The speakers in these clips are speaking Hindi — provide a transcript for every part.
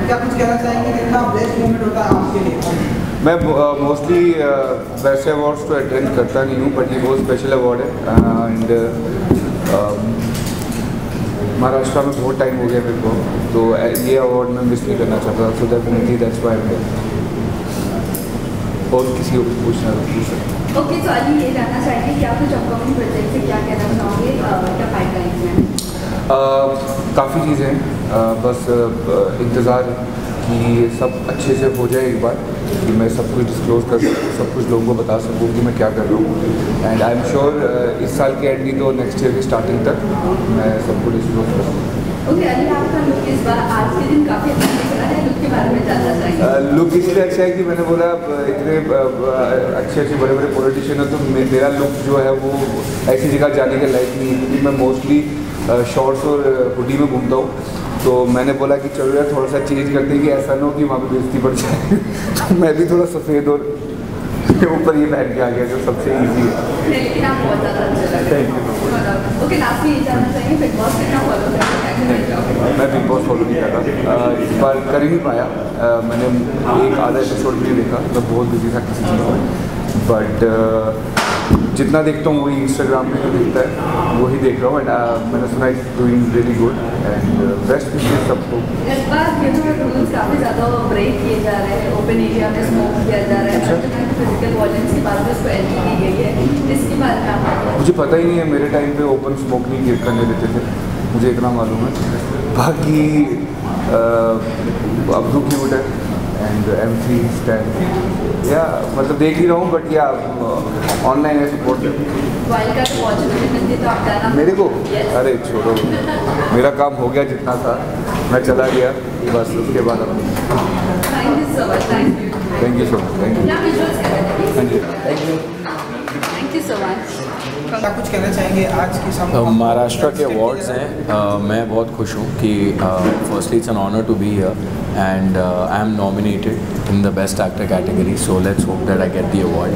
क्या कुछ कहना चाहेंगे, कितना बेस्ट मोमेंट होता है आपके लिए? मैं मोस्टली वैसे अवार्ड्स तो अटेंड करता नहीं हूँ, बट ये बहुत स्पेशल अवार्ड है एंड महाराष्ट्र में बहुत टाइम हो गया मेरे को, तो ये अवार्ड मैं मिस नहीं करना चाहता, so definitely that's why I M. और किसी को पूछना तो पूछ सकते। ओके, तो अली ये जानना चाहेंगे कि आप कुछ अपकमिंग प्रोजेक्ट से क्या कहना चाहोगे, क्या पाइपलाइन में? काफ़ी चीज़ें हैं, बस इंतज़ार कि सब अच्छे से हो जाए एक बार, कि मैं सब कुछ डिस्क्लोज़ कर सकूँ, सब कुछ लोगों को बता सकूँ कि मैं क्या कर रहा हूँ। एंड आई एम श्योर इस साल के एंड नहीं तो नेक्स्ट ईयर की स्टार्टिंग तक मैं सब कुछ डिस्क्लोज़ कर सकूँ। ओके, अली आपका लुक इस बार आज के दिन काफ़ी अच्छा दिख रहा है, लुक के बारे में जानना चाहेंगे? लुक इसलिए अच्छा है कि मैंने बोला इतने अच्छे बड़े बड़े पॉलिटिशियन हैं, तो मेरा लुक जो है वो ऐसी जगह जाने के लायक नहीं है, क्योंकि मैं मोस्टली शॉर्ट्स और हुडी में घूमता हूँ। तो मैंने बोला कि चलो यार थोड़ा सा चेंज करते हैं कि ऐसा ना हो कि वहाँ पे बेइज्जती बढ़ जाए तो मैं भी थोड़ा सफ़ेद और ऊपर ये पहन के आ गया, जो सबसे ईजी है। लेकिन आप बहुत ज़्यादा अच्छे लग रहे हैं। ओके, लास्ट में ये जानना चाहिए बिग बॉस कितना फॉलो करते हैं? मैं बिग बॉस फॉलो नहीं कर रहा, इस बार कर ही नहीं पाया। मैंने एक आधा एपिसोड भी नहीं देखा, मैं बहुत बिजी था किसी चीज़ में, बट जितना देखता हूँ वही इंस्टाग्राम पे जो दिखता है वही देख रहा हूँ। एंड मैंने सुना is doing really good and best wishes सबको। इस बार रूल्स काफ़ी ज़्यादा ब्रेक किए जा रहे हैं, ओपन एरिया में स्मोक किया जा रहा है, फिजिकल वायलेंस के बाद में उसको एंट्री की गई है, इसके बारे में आप? मुझे पता ही नहीं है, मेरे टाइम पे ओपन स्मोक नहीं करने देते थे, मुझे इतना मालूम है। बाकी अब्दू क्यूट है एंड M3 स्टैंड या मतलब देख ही रहा हूँ, बट या ऑनलाइन है सपोर्ट मेरे को। अरे छोड़ो, मेरा काम हो गया जितना था, मैं चला गया बस, उसके बाद अब thank you so much. Thank you so much. Thank you so much. क्या कुछ कहना चाहेंगे आज की महाराष्ट्र के अवार्ड्स हैं, मैं बहुत खुश हूँ कि firstly it's an honour to be here and I am nominated in the best actor category, so let's hope that I get the award.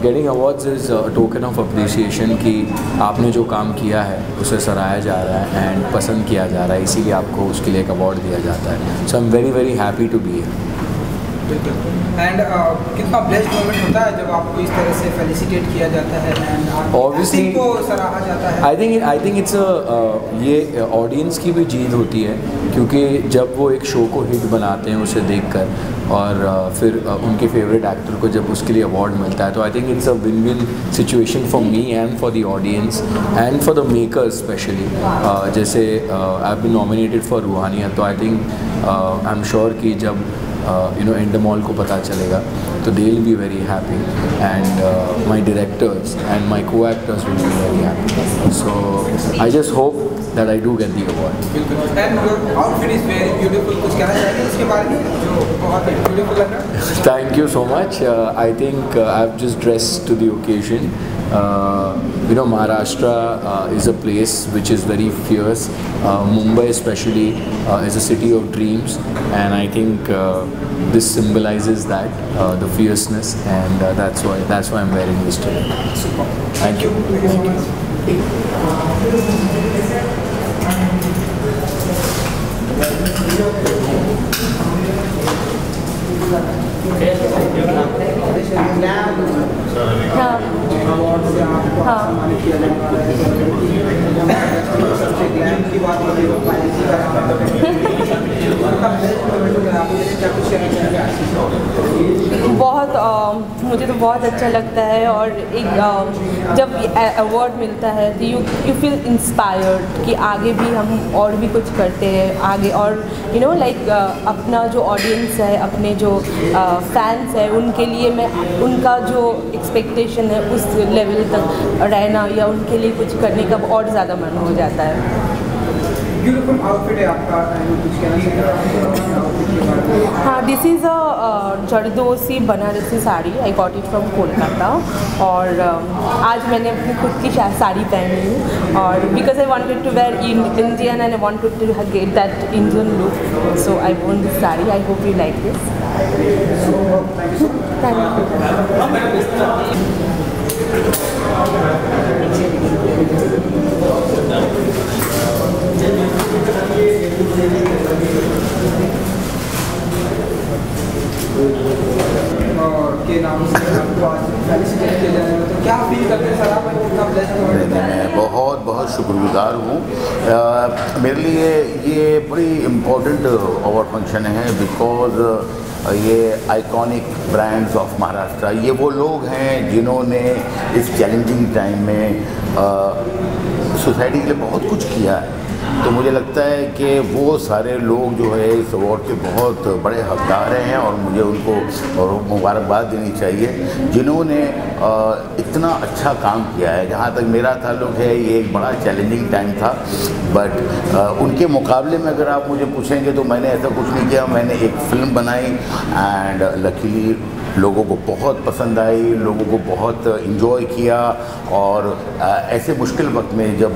Getting awards is a token of appreciation कि आपने जो काम किया है उसे सराहा जा रहा है एंड पसंद किया जा रहा है, इसीलिए आपको उसके लिए एक अवार्ड दिया जाता है। So I am very very happy to be here. And कितना ब्लेस्ड मोमेंट होता है जब आपको इस तरह से फेलिसिटेट किया जाता है एंड ऑब्वियसली को सराहा जाता है। आई थिंक इट्स ये ऑडियंस की भी जीत होती है, क्योंकि जब वो एक शो को हिट बनाते हैं उसे देखकर और फिर उनके फेवरेट एक्टर को जब उसके लिए अवार्ड मिलता है, तो I think it's a win win situation for me and for the audience and for the makers specially. जैसे I have been nominated for Roohaniyat, तो I think I am sure कि जब एंडमॉल को पता चलेगा तो they will be very happy and my directors and my co-actors will be very happy. So I just hope that I do get the award. Thank you so much. I think I've just dressed to the occasion. Maharashtra is a place which is very fierce. Mumbai especially is a city of dreams, and I think this symbolizes that, the fierceness, and that's why I'm wearing this today. Thank you. बहुत मुझे तो बहुत अच्छा लगता है, और एक जब अवार्ड मिलता है तो यू फील इंस्पायर्ड कि आगे भी हम और भी कुछ करते हैं आगे, और अपना जो ऑडियंस है, अपने जो फैंस है, उनके लिए मैं उनका जो एक्सपेक्टेशन है उस लेवल तक रहना या उनके लिए कुछ करने का और ज़्यादा मन हो जाता है। ब्यूटीफुल आउटफिट है आपका, कुछ कहना चाहिए? हाँ, this is a zardozi Banarasi sari, I got it from Kolkata, और आज मैंने अपनी खुद की साड़ी पहनी हूँ, और because I wanted to wear Indian and I wanted to get that Indian look, so I want this sari. I hope you like this. Thank you. के नाम से आपको आज फेलिसिटेट किया जाने में, तो क्या फील करते हैं सर आप, कितना ब्लेस्ड हो? मैं बहुत बहुत शुक्रगुजार हूँ। मेरे लिए ये बड़ी इम्पोर्टेंट अवार्ड फंक्शन है, बिकॉज ये आइकॉनिक ब्रांड्स ऑफ महाराष्ट्र, ये वो लोग हैं जिन्होंने इस चैलेंजिंग टाइम में सोसाइटी के लिए बहुत कुछ किया है। तो मुझे लगता है कि वो सारे लोग जो है इस अवार्ड के बहुत बड़े हकदार हैं और मुझे उनको और मुबारकबाद देनी चाहिए, जिन्होंने इतना अच्छा काम किया है। जहाँ तक मेरा ताल्लुक़ है, ये एक बड़ा चैलेंजिंग टाइम था, बट उनके मुकाबले में अगर आप मुझे पूछेंगे तो मैंने ऐसा कुछ नहीं किया। मैंने एक फ़िल्म बनाई एंड लकीली लोगों को बहुत पसंद आई, लोगों को बहुत इन्जॉय किया। और ऐसे मुश्किल वक्त में जब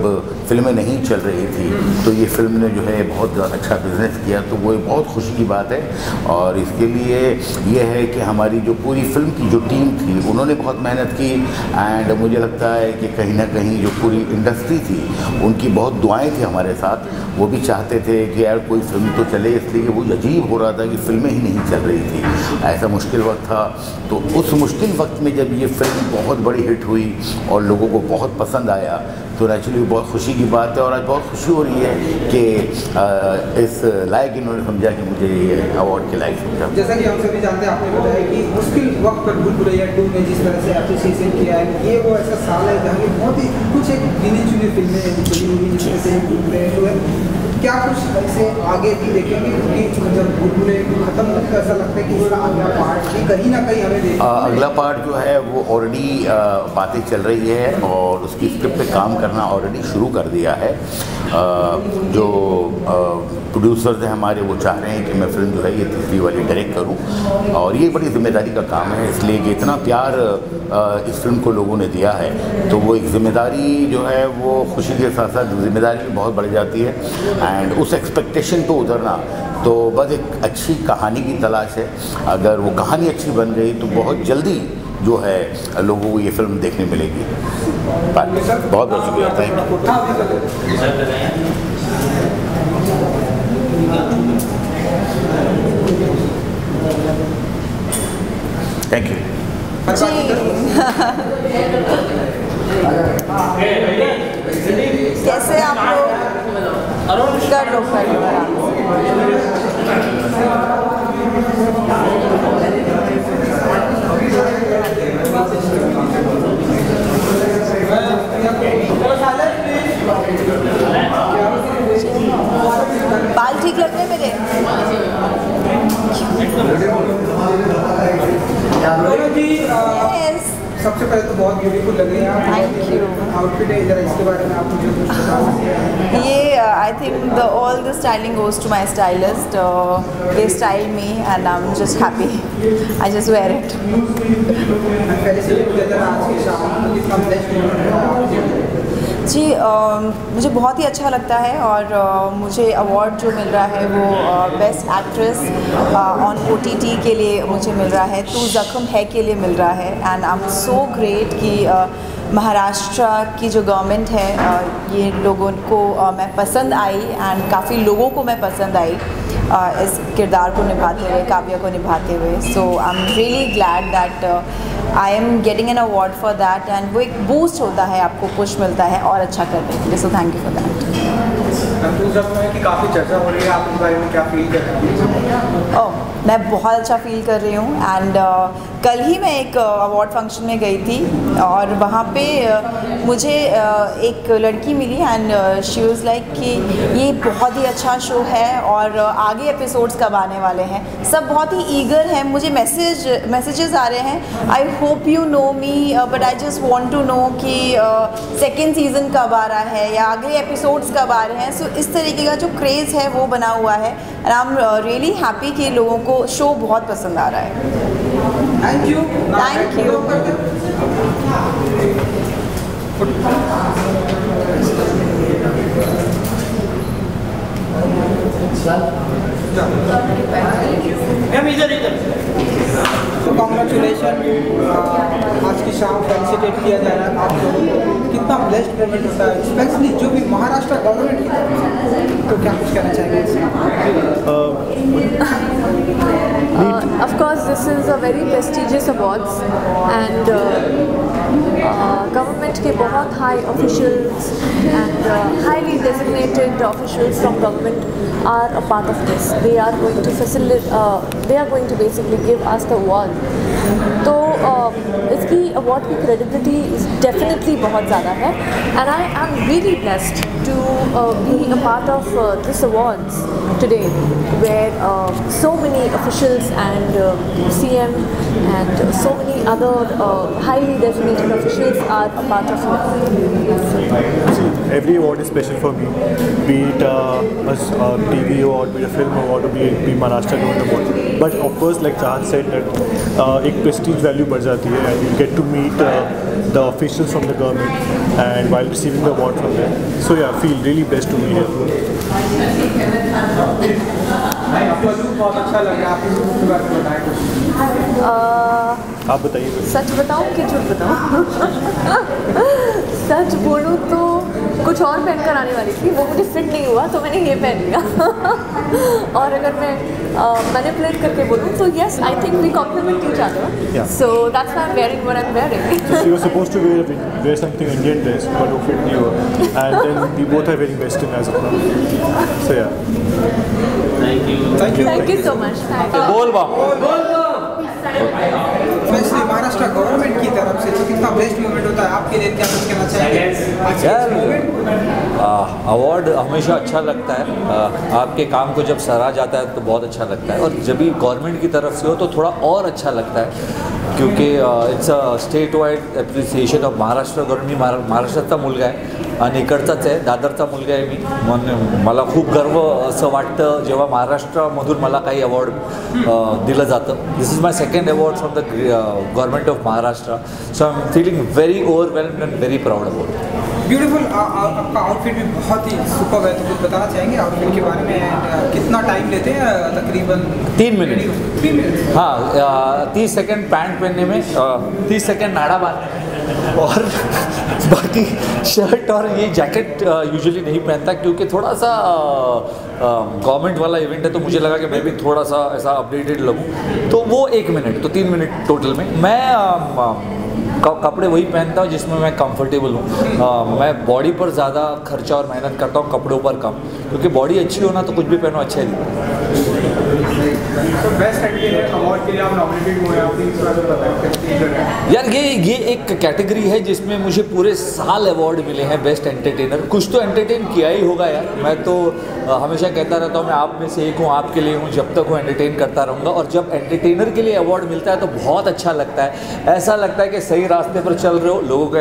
फिल्में नहीं चल रही थी तो ये फिल्म ने जो है बहुत अच्छा बिज़नेस किया, तो वो बहुत खुशी की बात है। और इसके लिए ये है कि हमारी जो पूरी फिल्म की जो टीम थी उन्होंने बहुत मेहनत की एंड मुझे लगता है कि कहीं ना कहीं जो पूरी इंडस्ट्री थी उनकी बहुत दुआएं थी हमारे साथ। वो भी चाहते थे कि यार कोई फिल्म तो चले, इसलिए वो अजीब हो रहा था कि फिल्में ही नहीं चल रही थी, ऐसा मुश्किल वक्त था। तो उस मुश्किल वक्त में जब ये फिल्म बहुत बड़ी हिट हुई और लोगों को बहुत पसंद आया तो नेचुरली बहुत खुशी की बात है। और आज बहुत खुशी हो रही है कि इस लायक इन्होंने समझा कि मुझे ये अवार्ड के लायक समझा। जैसा कि हम सभी जानते हैं, आपने बताया कि मुश्किल वक्त पर भूल भुलैया 2 में जिस तरह से एप्रिसिएशन किया है, ये वो ऐसा साल है जहाँ बहुत ही कुछ एक गिनी चुनी फिल्में चली हुई जिस तरह से भूल भुलैया 2 है। क्या कुछ ऐसे आगे भी देखेंगे, क्योंकि जब भूल भुलैया खत्म होता है ऐसा लगता है कि इसका अगला पार्ट भी कहीं ना कहीं हमें देखना अगला पार्ट जो है वो ऑलरेडी बातें चल रही है और उसकी स्क्रिप्ट पे काम करना ऑलरेडी शुरू कर दिया है। जो प्रोड्यूसर्स हैं हमारे वो चाह रहे हैं कि मैं फिल्म जो है ये तीसरी वाली डायरेक्ट करूं और ये बड़ी जिम्मेदारी का काम है, इसलिए कि इतना प्यार इस फिल्म को लोगों ने दिया है तो वो एक ज़िम्मेदारी जो है वो खुशी के साथ साथ जिम्मेदारी भी बहुत बढ़ जाती है एंड उस एक्सपेक्टेशन पे उतरना। तो बस एक अच्छी कहानी की तलाश है, अगर वो कहानी अच्छी बन गई तो बहुत जल्दी जो है लोगों को ये फिल्म देखने मिलेगी। बहुत बहुत शुक्रिया, थैंक यू। Thank you. कैसे आप लोग कर लो बाल ठीक लग रहे मेरे। सबसे पहले तो बहुत ब्यूटीफुल लग रही है आप। Thank you. आउटफिट है, जरा इसके बारे में आप मुझे कुछ बता सकते हैं? ये I think all the styling goes to my stylist. They style me and I am just happy, I just wear it. जी मुझे बहुत ही अच्छा लगता है और मुझे अवार्ड जो मिल रहा है वो बेस्ट एक्ट्रेस ऑन OTT के लिए मुझे मिल रहा है, तू ज़ख्म है के लिए मिल रहा है। And I am so great कि महाराष्ट्र की जो गवर्नमेंट है ये लोगों को मैं पसंद आई एंड काफ़ी लोगों को मैं पसंद आई इस किरदार को निभाते हुए, काव्या को निभाते हुए। So I am really glad that I am getting an award for that and वो एक बूस्ट होता है, आपको पुश मिलता है और अच्छा करने के लिए। सो थैंक यू फॉर दैट। कि काफ़ी चर्चा हो रही है, आप इस बारे में क्या फील कर रहे हैं? ओह मैं बहुत अच्छा फील कर रही हूँ एंड कल ही मैं एक अवार्ड फंक्शन में गई थी और वहाँ पे मुझे एक लड़की मिली एंड शी वाज लाइक कि ये बहुत ही अच्छा शो है और आगे एपिसोड्स कब आने वाले हैं। सब बहुत ही ईगर हैं, मुझे मैसेजेस आ रहे हैं, I hope you know me but I just want to know कि सेकेंड सीज़न कब आ रहा है या अगले एपिसोड्स कब आ रहे हैं। सो इस तरीके का जो क्रेज़ है वो बना हुआ है and I am really happy कि लोगों को शो बहुत पसंद आ रहा है। Thank you. Thank you. Ma'am इधर कॉन्ग्रेचुलेशन, आज की शाम फेलिसिटेट किया जा रहा है आप लोगों को, कितना ब्लेस्ड मोमेंट होता है, स्पेशली जो भी महाराष्ट्र गवर्नमेंट की तरफ से, तो क्या कुछ कहना चाहेंगे Of course, this is a very prestigious awards and government के बहुत high officials and highly designated officials from government are a part of this. They are going to facilitate, they are going to basically give us the award. तो इसकी award की credibility is definitely बहुत ज़्यादा है and I am really blessed to be a part of this awards today where so many officials and CM and so many other highly designated officials are a part of it. Every award is special for me, be it a TV award, be it a film award, or be Maharashtra Government Award. But of course, like Chahan said, that एक prestige value बढ़ जाती है and you get to meet the officials from the government and while receiving the award from them. So yeah, I feel really blessed to be here. आपको बहुत अच्छा लग रहा है, आपके लुक के बारे में बताएं कुछ। आप बताइए। सच बताऊं कि झूठ बताऊं? सच बोलूं तो कुछ और पहनकर आने वाली थी, वो मुझे फिट नहीं हुआ तो मैंने ये पहन लिया। और अगर मैं मैनिपुलेट करके बोलूं तो yes, I think we complement each other, so that's why I am wearing what I am wearing. So she was supposed to wear something Indian dress, but वो fit नहीं हुआ, and then we both are wearing western as of now. So yeah. Thank you so much. बोल बा स्पेशली महाराष्ट्र गवर्नमेंट की तरफ से, तो कितना बेस्ट मोमेंट होता है आपके लिए, क्या कुछ कहना चाहेंगे? यार अवार्ड हमेशा अच्छा लगता है, आपके काम को जब सराहा जाता है तो बहुत अच्छा लगता है, और जब भी गवर्नमेंट की तरफ से हो तो थोड़ा और अच्छा लगता है, क्योंकि it's a state wide appreciation of Maharashtra government. महाराष्ट्राचा मुलगा आहे आणि इकडचाच आहे, दादरचा मुलगा आहे मी. मला खूप गर्व असं वाटतं जेव्हा महाराष्ट्रामधून मला काही अवॉर्ड दिलं जातं. This is my second award from the government of Maharashtra, so I am feeling very overwhelmed and very proud about it. Beautiful, आपका आउटफिट भी बहुत ही सुपर है, तो कुछ बताना चाहेंगे आउटफिट के बारे में? कितना टाइम लेते हैं? तकरीबन 3 मिनट. हाँ, 30 सेकंड पैंट पहनने में, 30 सेकंड नाड़ा बांधने और बाकी शर्ट और ये जैकेट यूजुअली नहीं पहनता, क्योंकि थोड़ा सा गवर्नमेंट वाला इवेंट है, तो मुझे लगा कि मैं भी थोड़ा सा ऐसा अपडेटेड लगूँ, तो वो 1 मिनट, तो 3 मिनट टोटल में. मैं कपड़े वही पहनता हूँ जिसमें मैं कंफर्टेबल हूँ. मैं बॉडी पर ज़्यादा खर्चा और मेहनत करता हूँ, कपड़ों पर कम, क्योंकि बॉडी अच्छी होना तो कुछ भी पहनो अच्छा ही दिखता है. तो बेस्ट अवार्ड के लिए आप नॉमिनेटेड हुए हैं यार, ये एक कैटेगरी है जिसमें मुझे पूरे साल अवार्ड मिले हैं बेस्ट एंटरटेनर. कुछ तो एंटरटेन किया ही होगा यार. मैं तो हमेशा कहता रहता हूँ मैं आप में से एक हूँ, आपके लिए हूँ, जब तक वो एंटरटेन करता रहूँगा. और जब एंटरटेनर के लिए अवार्ड मिलता है तो बहुत अच्छा लगता है. ऐसा लगता है कि सही रास्ते पर चल रहे हो, लोगों का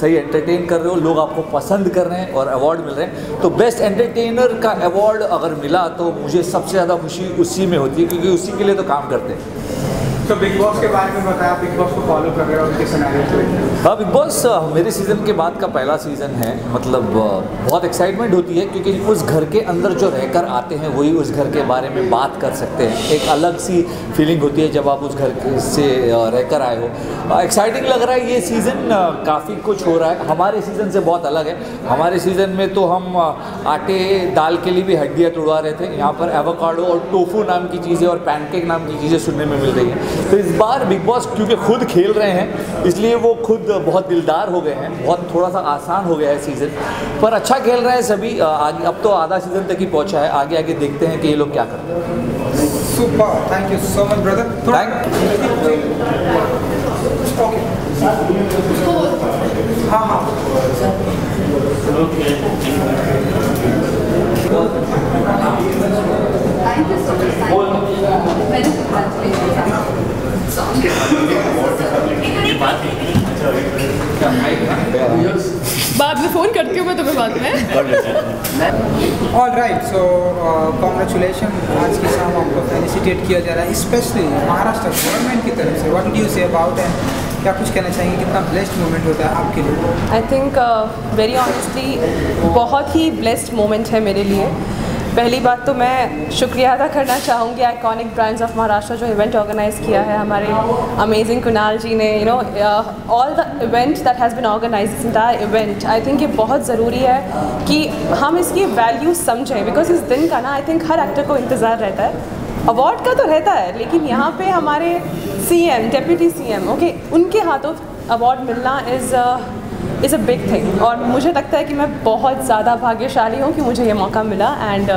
सही एंटरटेन कर रहे हो, लोग आपको पसंद कर रहे हैं और अवार्ड मिल रहे हैं. तो बेस्ट एंटरटेनर का अवार्ड अगर मिला तो मुझे सबसे ज़्यादा खुशी उसी में होती है, क्योंकि उसी के लिए तो काम करते हैं. तो बिग बॉस के बारे में बताया, बिग बॉस को फॉलो कर रहे हो, उनके सिनेरियो? हाँ, बिग बॉस मेरे सीज़न के बाद का पहला सीज़न है. मतलब बहुत एक्साइटमेंट होती है, क्योंकि उस घर के अंदर जो रहकर आते हैं वही उस घर के बारे में बात कर सकते हैं. एक अलग सी फीलिंग होती है जब आप उस घर से रहकर आए हो. एक्साइटिंग लग रहा है ये सीज़न. काफ़ी कुछ हो रहा है. हमारे सीज़न से बहुत अलग है. हमारे सीज़न में तो हम आटे दाल के लिए भी हड्डियाँ तुड़वा रहे थे. यहाँ पर एवोकाडो और टोफू नाम की चीज़ें और पैनकेक नाम की चीज़ें सुनने में मिल रही हैं. तो इस बार बिग बॉस क्योंकि खुद खेल रहे हैं, इसलिए वो खुद बहुत दिलदार हो गए हैं. बहुत थोड़ा सा आसान हो गया है सीज़न, पर अच्छा खेल रहे हैं सभी. आगे अब तो आधा सीज़न तक ही पहुंचा है. आगे आगे देखते हैं कि ये लोग क्या करते हैं. Super, thank you so much brother. Okay, हाँ हाँ, Thank you so much. Many congratulations. बाद में फ़ोन करती हूँ मैं तुम्हें बाद में. All right, so congratulation. आज की शाम आपको फेलिसिटेट किया जा रहा है, स्पेशली महाराष्ट्र गवर्नमेंट की तरफ से. What do you say about and क्या कुछ कहना चाहेंगे, कितना ब्लेस्ड मोमेंट होता है आपके लिए? आई थिंक वेरी ऑनेस्टली बहुत ही ब्लेस्ड मोमेंट है मेरे लिए. पहली बात तो मैं शुक्रिया अदा करना चाहूँगी आइकॉनिक ब्रांड्स ऑफ महाराष्ट्र जो इवेंट ऑर्गेनाइज़ किया है हमारे अमेजिंग कुणाल जी ने, all the event that has been organise, this entire event. I think ये बहुत ज़रूरी है कि हम इसकी वैल्यू समझें, बिकॉज इस दिन का ना आई थिंक हर एक्टर को इंतज़ार रहता है। अवार्ड का तो रहता है, लेकिन यहाँ पे हमारे CM, डेप्यूटी CM, ओके, उनके हाथों अवार्ड मिलना इज़ अ बिग थिंग। और मुझे लगता है कि मैं बहुत ज़्यादा भाग्यशाली हूँ कि मुझे ये मौका मिला। एंड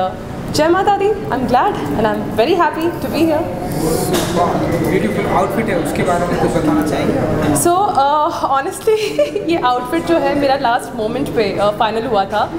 जय माता दी, I am glad and I am very happy to be here. Beautiful outfit है, उसके बारे में कुछ बताना चाहेंगे? सो ऑनेस्टली ये आउटफिट जो है मेरा लास्ट मोमेंट पे फाइनल हुआ था।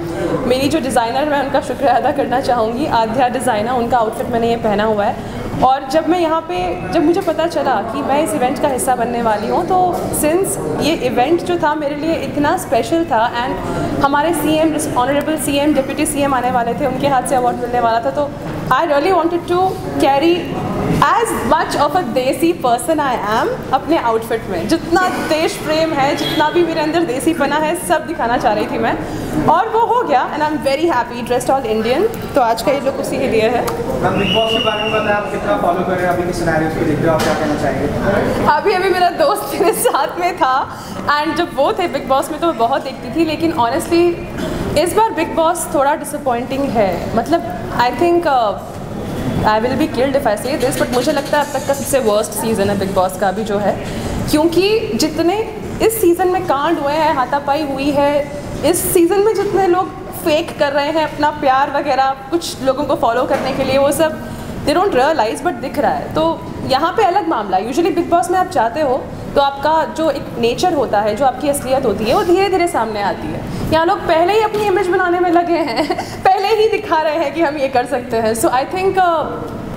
मेरी जो डिज़ाइनर, मैं उनका शुक्रिया अदा करना चाहूँगी, आध्या डिज़ाइनर, उनका आउटफिट मैंने ये पहना हुआ है। और जब मैं यहाँ पे, जब मुझे पता चला कि मैं इस इवेंट का हिस्सा बनने वाली हूँ, तो सिंस ये इवेंट जो था मेरे लिए इतना स्पेशल था एंड हमारे CM, honourable CM, deputy CM आने वाले थे, उनके हाथ से अवार्ड मिलने वाला था, तो I really wanted to carry as much of a desi person I am अपने आउटफिट में। जितना देश प्रेम है, जितना भी मेरे अंदर देसीपना है, सब दिखाना चाह रही थी मैं, और वो हो गया। And I am very happy, dressed all Indian. तो आज का ये लुक उसी के लिए है। बिग बॉस के बारे में बताया, आप कितना फॉलो कर रहे हैं, अभी के सिनेरियोस को देखते हो, आप क्या कहना चाहेंगे? अभी मेरा दोस्त मेरे साथ में था एंड जब वो थे बिग बॉस में तो मैं बहुत देखती थी, लेकिन ऑनेस्टली इस बार बिग बॉस थोड़ा डिसअपॉइंटिंग है। मतलब आई think I will be killed if I से दिस, बट मुझे लगता है अब तक का सबसे वर्स्ट सीज़न है बिग बॉस का अभी जो है, क्योंकि जितने इस सीज़न में कांड हुए हैं, हाथापाई हुई है, इस सीज़न में जितने लोग फेक कर रहे हैं अपना प्यार वगैरह कुछ लोगों को फॉलो करने के लिए, वो सब दे डोंट रियलाइज बट दिख रहा है। तो यहाँ पे अलग मामला। यूजुअली बिग बॉस में आप जाते हो तो आपका जो एक नेचर होता है, जो आपकी असलियत होती है, वो धीरे धीरे सामने आती है। यहाँ लोग पहले ही अपनी इमेज बनाने में लगे हैं पहले ही दिखा रहे हैं कि हम ये कर सकते हैं। सो आई थिंक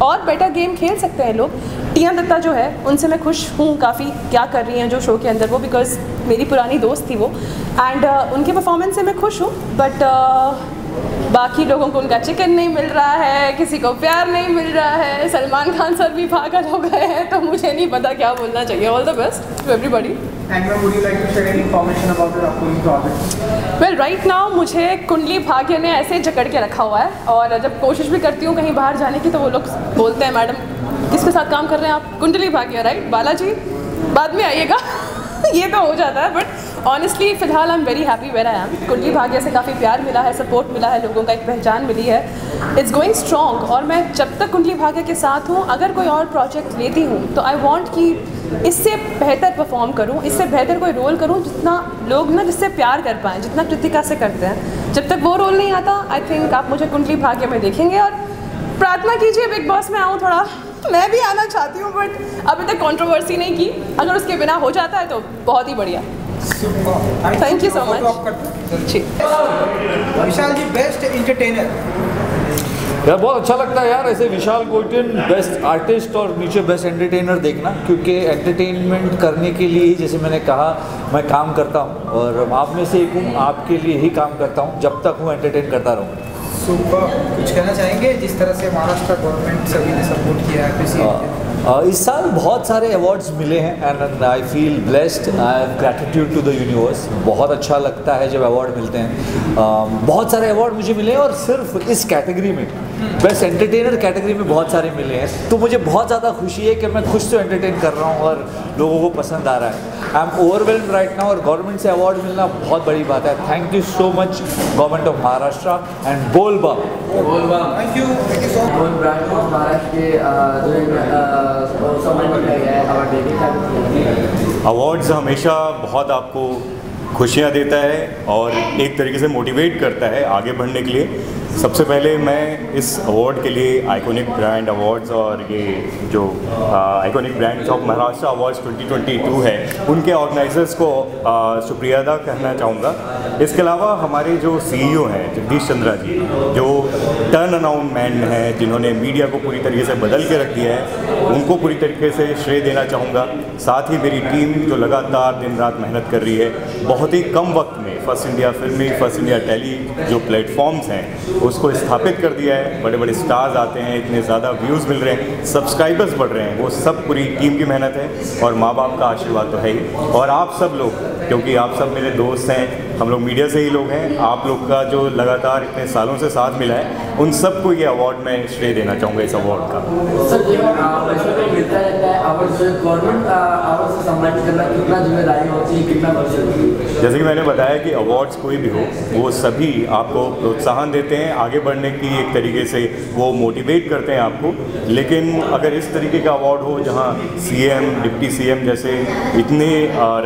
और बेटर गेम खेल सकते हैं लोग। टिया दत्ता जो है, उनसे मैं खुश हूँ काफ़ी, क्या कर रही हैं जो शो के अंदर वो, बिकॉज मेरी पुरानी दोस्त थी वो, एंड उनके परफॉर्मेंस से मैं खुश हूँ। बट बाकी लोगों को उनका चिकन नहीं मिल रहा है, किसी को प्यार नहीं मिल रहा है, सलमान खान सर भी पागल हो गए हैं, तो मुझे नहीं पता क्या बोलना चाहिए। All the best to everybody. And would you like to share any information about your upcoming project? Well right now मुझे कुंडली भाग्य ने ऐसे जकड़ के रखा हुआ है, और जब कोशिश भी करती हूँ कहीं बाहर जाने की तो वो लोग बोलते हैं, मैडम किसके साथ काम कर रहे हैं आप? कुंडली भाग्य, राइट? बालाजी बाद में आइएगा ये तो हो जाता है। बट ऑनेस्टली फ़िलहाल I am very happy where I am. Kundali Bhagya से काफ़ी प्यार मिला है, सपोर्ट मिला है, लोगों का एक पहचान मिली है, इट्स गोइंग स्ट्रॉन्ग। और मैं जब तक कुंडली भाग्य के साथ हूँ, अगर कोई और प्रोजेक्ट लेती हूँ तो आई वॉन्ट कि इससे बेहतर परफॉर्म करूँ, इससे बेहतर कोई रोल करूँ जितना लोग ना जिससे प्यार कर पाएँ, जितना कृतिका से करते हैं। जब तक वो रोल नहीं आता, आई थिंक आप मुझे कुंडली भाग्य में देखेंगे। और प्रार्थना कीजिए बिग बॉस में आऊँ, थोड़ा मैं भी आना चाहती हूँ, बट अभी तक कंट्रोवर्सी नहीं की। अगर उसके बिना हो जाता है तो बहुत ही बढ़िया। Thank you so much. Vishal ji, best entertainer? यार बहुत अच्छा लगता है यार ऐसे विशाल गोल्टन बेस्ट आर्टिस्ट और नीचे बेस्ट एंटरटेनर देखना, क्योंकि एंटरटेनमेंट करने के लिए ही, जैसे मैंने कहा, मैं काम करता हूँ और आप में से एक हूँ, आपके लिए ही काम करता हूँ, जब तक हूँ एंटरटेन करता रहूँगा। सुपर। कुछ कहना चाहेंगे जिस तरह से महाराष्ट्र गवर्नमेंट सभी ने सपोर्ट किया है, अप्रिशिएट किया? इस साल बहुत सारे अवार्ड्स मिले हैं and I feel blessed, I have gratitude to the universe. बहुत अच्छा लगता है जब अवार्ड मिलते हैं। बहुत सारे अवार्ड मुझे मिले हैं और सिर्फ इस कैटेगरी में, बेस्ट एंटरटेनर कैटेगरी में बहुत सारे मिले हैं, तो मुझे बहुत ज़्यादा खुशी है कि मैं खुद से एंटरटेन कर रहा हूँ और लोगों को पसंद आ रहा है। I am overwhelmed right now और गवर्नमेंट से अवार्ड मिलना बहुत बड़ी बात है। Thank you so much government of Maharashtra and बोलबा। Thank you so much. Brand of Maharashtra के अवार्ड्स हमेशा बहुत आपको खुशियाँ देता है और एक तरीके से मोटिवेट करता है आगे बढ़ने के लिए। सबसे पहले मैं इस अवार्ड के लिए आइकॉनिक ब्रांड अवार्ड्स और ये जो iconic brands of Maharashtra awards 2022 है, उनके ऑर्गेनाइजर्स को शुक्रिया अदा करना चाहूँगा। इसके अलावा हमारे जो CEO हैं जगदीश चंद्रा जी, जो टर्न अराउंड मैन हैं, जिन्होंने मीडिया को पूरी तरीके से बदल के रख दिया है, उनको पूरी तरीके से श्रेय देना चाहूँगा। साथ ही मेरी टीम जो लगातार दिन रात मेहनत कर रही है, बहुत ही कम वक्त में फर्स्ट इंडिया फिल्मी, फर्स्ट इंडिया टेली जो प्लेटफॉर्म्स हैं उसको स्थापित कर दिया है। बड़े बड़े स्टार्स आते हैं, इतने ज़्यादा व्यूज़ मिल रहे हैं, सब्सक्राइबर्स बढ़ रहे हैं, वो सब पूरी टीम की मेहनत है और माँ बाप का आशीर्वाद तो है ही। और आप सब लोग, क्योंकि आप सब मेरे दोस्त हैं, हम लोग मीडिया से ही लोग हैं, आप लोग का जो लगातार इतने सालों से साथ मिला है, उन सबको ये अवार्ड मैं श्रेय देना चाहूँगा इस अवार्ड का। सर पैसा तो मिलता रहता है अवार्ड से, गवर्नमेंट अवार्ड से सम्मानित करना कितना जिम्मेदारी होती है, कितना पर्सन? जैसे कि मैंने बताया कि अवार्ड्स कोई भी हो वो सभी आपको प्रोत्साहन देते हैं आगे बढ़ने की, एक तरीके से वो मोटिवेट करते हैं आपको। लेकिन अगर इस तरीके का अवार्ड हो जहाँ CM, डिप्टी CM जैसे इतने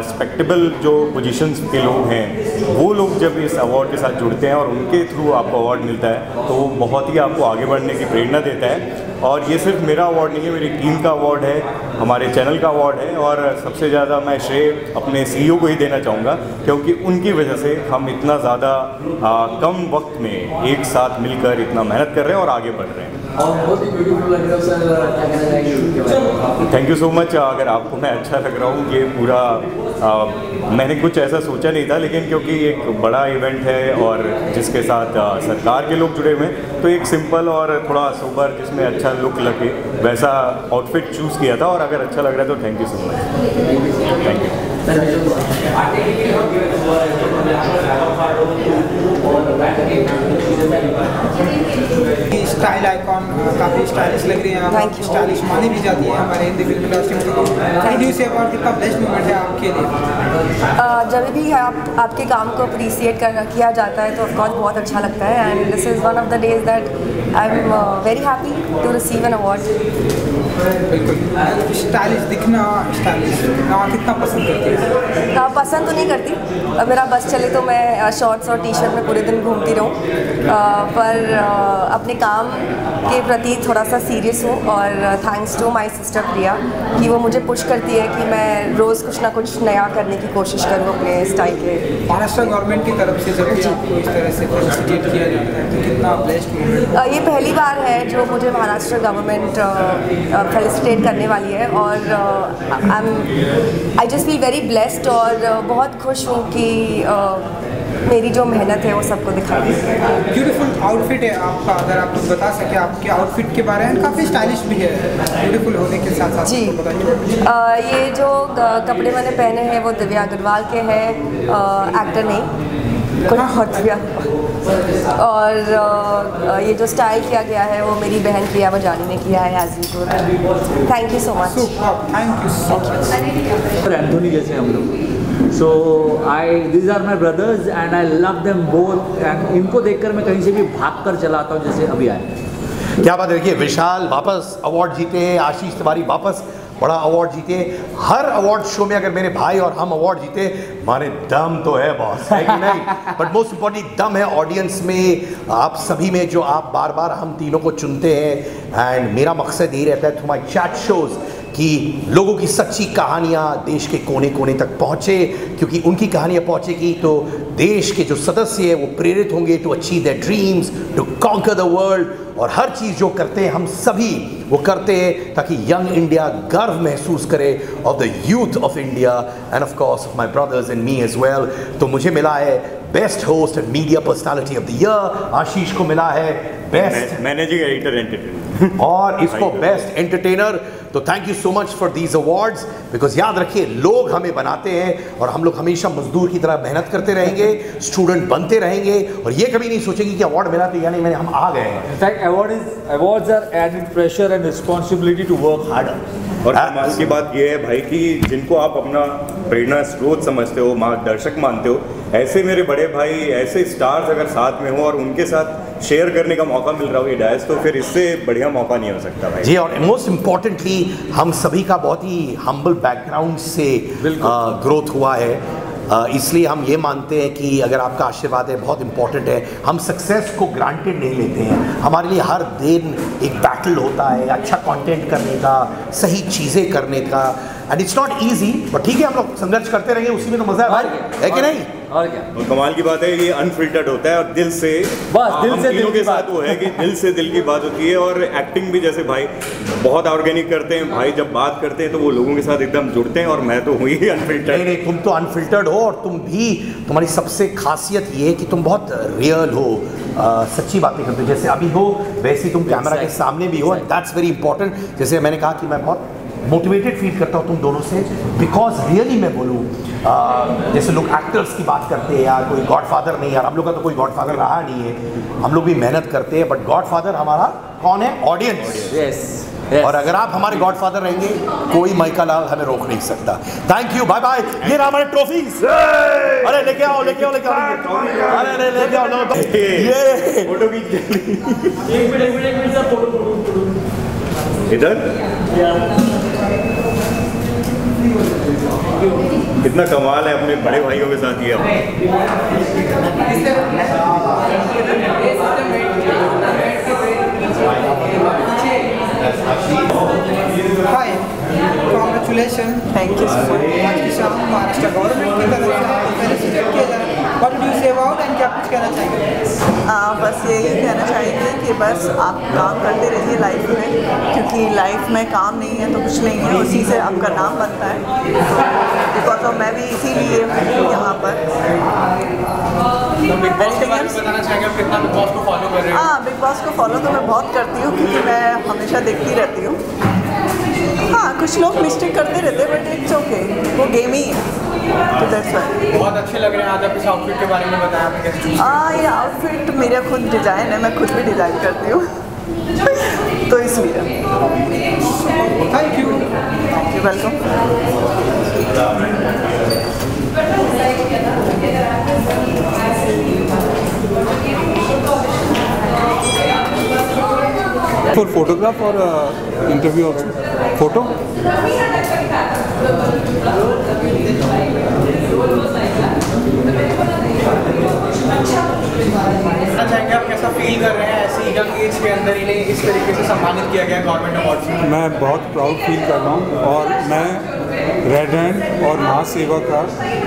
रिस्पेक्टेबल जो पोजीशंस के लोग हैं, वो लोग जब इस अवार्ड के साथ जुड़ते हैं और उनके थ्रू आपको अवार्ड मिलता है तो वो बहुत ही आपको आगे बढ़ने की प्रेरणा देता है। और ये सिर्फ मेरा अवार्ड नहीं है, मेरी टीम का अवार्ड है, हमारे चैनल का अवार्ड है, और सबसे ज़्यादा मैं श्रेय अपने CEO को ही देना चाहूँगा, क्योंकि उनकी वजह से हम इतना ज़्यादा कम वक्त में एक साथ मिलकर इतना मेहनत कर रहे हैं और आगे बढ़ रहे हैं। और बहुत ही ब्यूटीफुल लग रहा है सर, क्या कहना चाहेंगे? Thank you so much. अगर आपको मैं अच्छा लग रहा हूँ, ये पूरा मैंने कुछ ऐसा सोचा नहीं था, लेकिन क्योंकि एक बड़ा इवेंट है और जिसके साथ सरकार के लोग जुड़े हुए हैं, तो एक सिंपल और थोड़ा सोबर जिसमें अच्छा लुक लगे वैसा आउटफिट चूज़ किया था, और अगर अच्छा लग रहा है तो thank you so much. Thank you. Style icon काफ़ी स्टाइलिश लग रही है आप, स्टाइलिश मानी भी जाती है हमारे हिंदी फिल्म इंडस्ट्री में। थैंक से अवार्ड कितना बेस्ट मोमेंट है आपके लिए? जब भी आपके काम को अप्रिसिएट किया जाता है तो ऑफकोर्स बहुत अच्छा लगता है, and this is one of the days that I am very happy to receive an award. बिल्कुल स्टाइलिश दिखना, स्टाइलिश कितना पसंद करती है? पसंद तो नहीं करती, मेरा बस चले तो मैं शॉर्ट्स और टी-शर्ट में पूरे दिन घूमती रहूँ, पर अपने काम के प्रति थोड़ा सा सीरियस हूँ, और थैंक्स टू माय सिस्टर प्रिया कि वो मुझे पुश करती है कि मैं रोज़ कुछ ना कुछ नया करने की कोशिश करूँ अपने स्टाइल के। महाराष्ट्र गवर्नमेंट की तरफ से जब आपको इस तरह से फेलिसिटेट किया जाता है तो कितना बेस्ट मोमेंट? ये पहली बार है जो मुझे महाराष्ट्र गवर्नमेंट फेलिसिटेट करने वाली है, और I just feel very blessed, और बहुत खुश हूँ कि मेरी जो मेहनत है वो सबको दिखाई। ब्यूटीफुल आउटफिट है आपका, अगर आप कुछ बता सके आपके आउटफिट के बारे में। काफ़ी स्टाइलिश भी है, ब्यूटीफुल होने के साथ साथ। जी, ये जो कपड़े मैंने पहने हैं वो दिव्या अग्रवाल के हैं, एक्टर नहीं, कोई और दिव्या। और ये जो स्टाइल किया गया है वो मेरी बहन प्रिया बजानी ने किया है as usual. Thank you so much. Thank you so much. Anthony जैसे हम लोग, सो these are my brothers and I love them both, and इनको देखकर मैं कहीं से भी भाग कर चला आता हूँ, जैसे अभी आए। क्या बात है। देखिए, विशाल वापस अवार्ड जीते, आशीष तिवारी वापस बड़ा अवार्ड जीते। हर अवार्ड शो में अगर मेरे भाई और हम अवार्ड जीते, माने दम तो है बॉस, है कि नहीं? बट मोस्ट इम्पॉर्टेंटली दम है ऑडियंस में, आप सभी में, जो आप बार बार हम तीनों को चुनते हैं। एंड मेरा मकसद यही रहता है थ्रू माई चैट शोज़ कि लोगों की सच्ची कहानियाँ देश के कोने कोने तक पहुँचे, क्योंकि उनकी कहानियाँ पहुँचेगी तो देश के जो सदस्य हैं वो प्रेरित होंगे to achieve their dreams, to conquer the world. और हर चीज़ जो करते हैं हम सभी वो करते हैं ताकि यंग इंडिया गर्व महसूस करे of the youth of India, and of course of my brothers and me as well. तो मुझे मिला है best host and media personality of the year, Ashish को मिला है बेस्ट मैनेजिंग एडिटर एंटरटेनर, और इसको बेस्ट एंटरटेनर। तो thank you so much for these awards, because याद रखिए लोग हमें बनाते हैं और हम लोग हमेशा मजदूर की तरह मेहनत करते रहेंगे, स्टूडेंट बनते रहेंगे, और ये कभी नहीं सोचेंगे कि अवार्ड मिला तो यानी मैंने हम आ गए हैं। In fact awards are added pressure and responsibility to work harder. और कमाल की बात यह है भाई कि जिनको आप अपना प्रेरणा स्रोत समझते हो, मार्गदर्शक मानते हो, ऐसे मेरे बड़े भाई, ऐसे स्टार्स अगर साथ में हो और उनके साथ शेयर करने का मौका मिल रहा हो ये डायस, तो फिर इससे बढ़िया मौका नहीं हो सकता भाई। जी, और मोस्ट इम्पॉर्टेंटली हम सभी का बहुत ही हम्बल बैकग्राउंड से ग्रोथ हुआ है, इसलिए हम ये मानते हैं कि अगर आपका आशीर्वाद है बहुत इंपॉर्टेंट है। हम सक्सेस को ग्रांटेड नहीं लेते हैं, हमारे लिए हर दिन एक बैटल होता है अच्छा कंटेंट करने का, सही चीज़ें करने का, and it's not easy, but ठीक है हम लोग संघर्ष करते रहेंगे, उसी में तो मजा है कि नहीं? और क्या, और कमाल की बात है ये अनफिल्टर्ड होता है और दिल से, बस दिल से दिल के साथ वो है कि दिल से दिल की बात होती है। और एक्टिंग भी जैसे भाई बहुत ऑर्गेनिक करते हैं, भाई जब बात करते हैं तो वो लोगों के साथ एकदम जुड़ते हैं, और मैं तो हुई ही अनफिल्टर्ड। नहीं, तुम तो अनफिल्टर्ड हो, और तुम भी, तुम्हारी सबसे खासियत ये है कि तुम बहुत रियल हो, सच्ची बातें करते हो, जैसे अभी हो वैसे तुम कैमरा के सामने भी हो, दैट्स वेरी इंपॉर्टेंट। जैसे मैंने कहा कि मैं बहुत मोटिवेटेड फील करता हूँ तुम दोनों से, बिकॉज रियली मैं बोलूँ जैसे लोग एक्टर्स की बात करते हैं यार, कोई गॉडफादर नहीं, यार हम लोग का तो कोई गॉडफादर रहा नहीं है, हम लोग भी मेहनत करते हैं, बट गॉडफादर हमारा कौन है? ऑडियंस। yes. और अगर आप हमारे गॉडफादर रहेंगे, कोई माइका लाल हमें रोक नहीं सकता। Thank you, bye bye. ये रहा हमारे ट्रॉफीज। अरे लेके आओ, लेके आओ, लेके आओ, अरे लेके आओ, ये फोटो खींच एक मिनट सर, फोटो इधर कितना कमाल है, अपने बड़े भाइयों के साथ ही hi, congratulation. Thank you so much. आज की शाम महाराष्ट्र गवर्नमेंट की तरफ से फेलिसिटेट किया जाए, what do you say about and क्या कुछ कहना चाहेंगे? बस यही कहना चाहेंगे कि बस आप काम करते रहिए लाइफ में, क्योंकि लाइफ में काम नहीं है तो कुछ नहीं है, उसी से आपका नाम बनता है। बिकॉज ऑफ मैं भी इसीलिए हूँ यहाँ पर। हाँ, बिग बॉस को फॉलो तो मैं बहुत करती हूँ, क्योंकि मैं हमेशा देखती रहती हूँ। हाँ, कुछ लोग मिस्टेक करते रहते हैं, बट इट्स ओके, वो गेम ही है। तो दैट्स व्हाई। बहुत अच्छे लग रहे हैं। आज आप इस आउटफिट के बारे में बताया, आपने कैसे चूज़? ये आउटफिट मेरा खुद डिज़ाइन है, मैं खुद भी डिज़ाइन करती हूँ तो इसलिए। Thank you. Welcome. For photograph or interview also? Photo? चाहेंगे आप कैसा फील कर रहे हैं ऐसी यंग एज के अंदर इन्हें इस तरीके से सम्मानित किया गया गवर्नमेंट अवार्ड से? मैं बहुत प्राउड फील कर रहा हूँ और मैं रेड हैंड और महासेवा का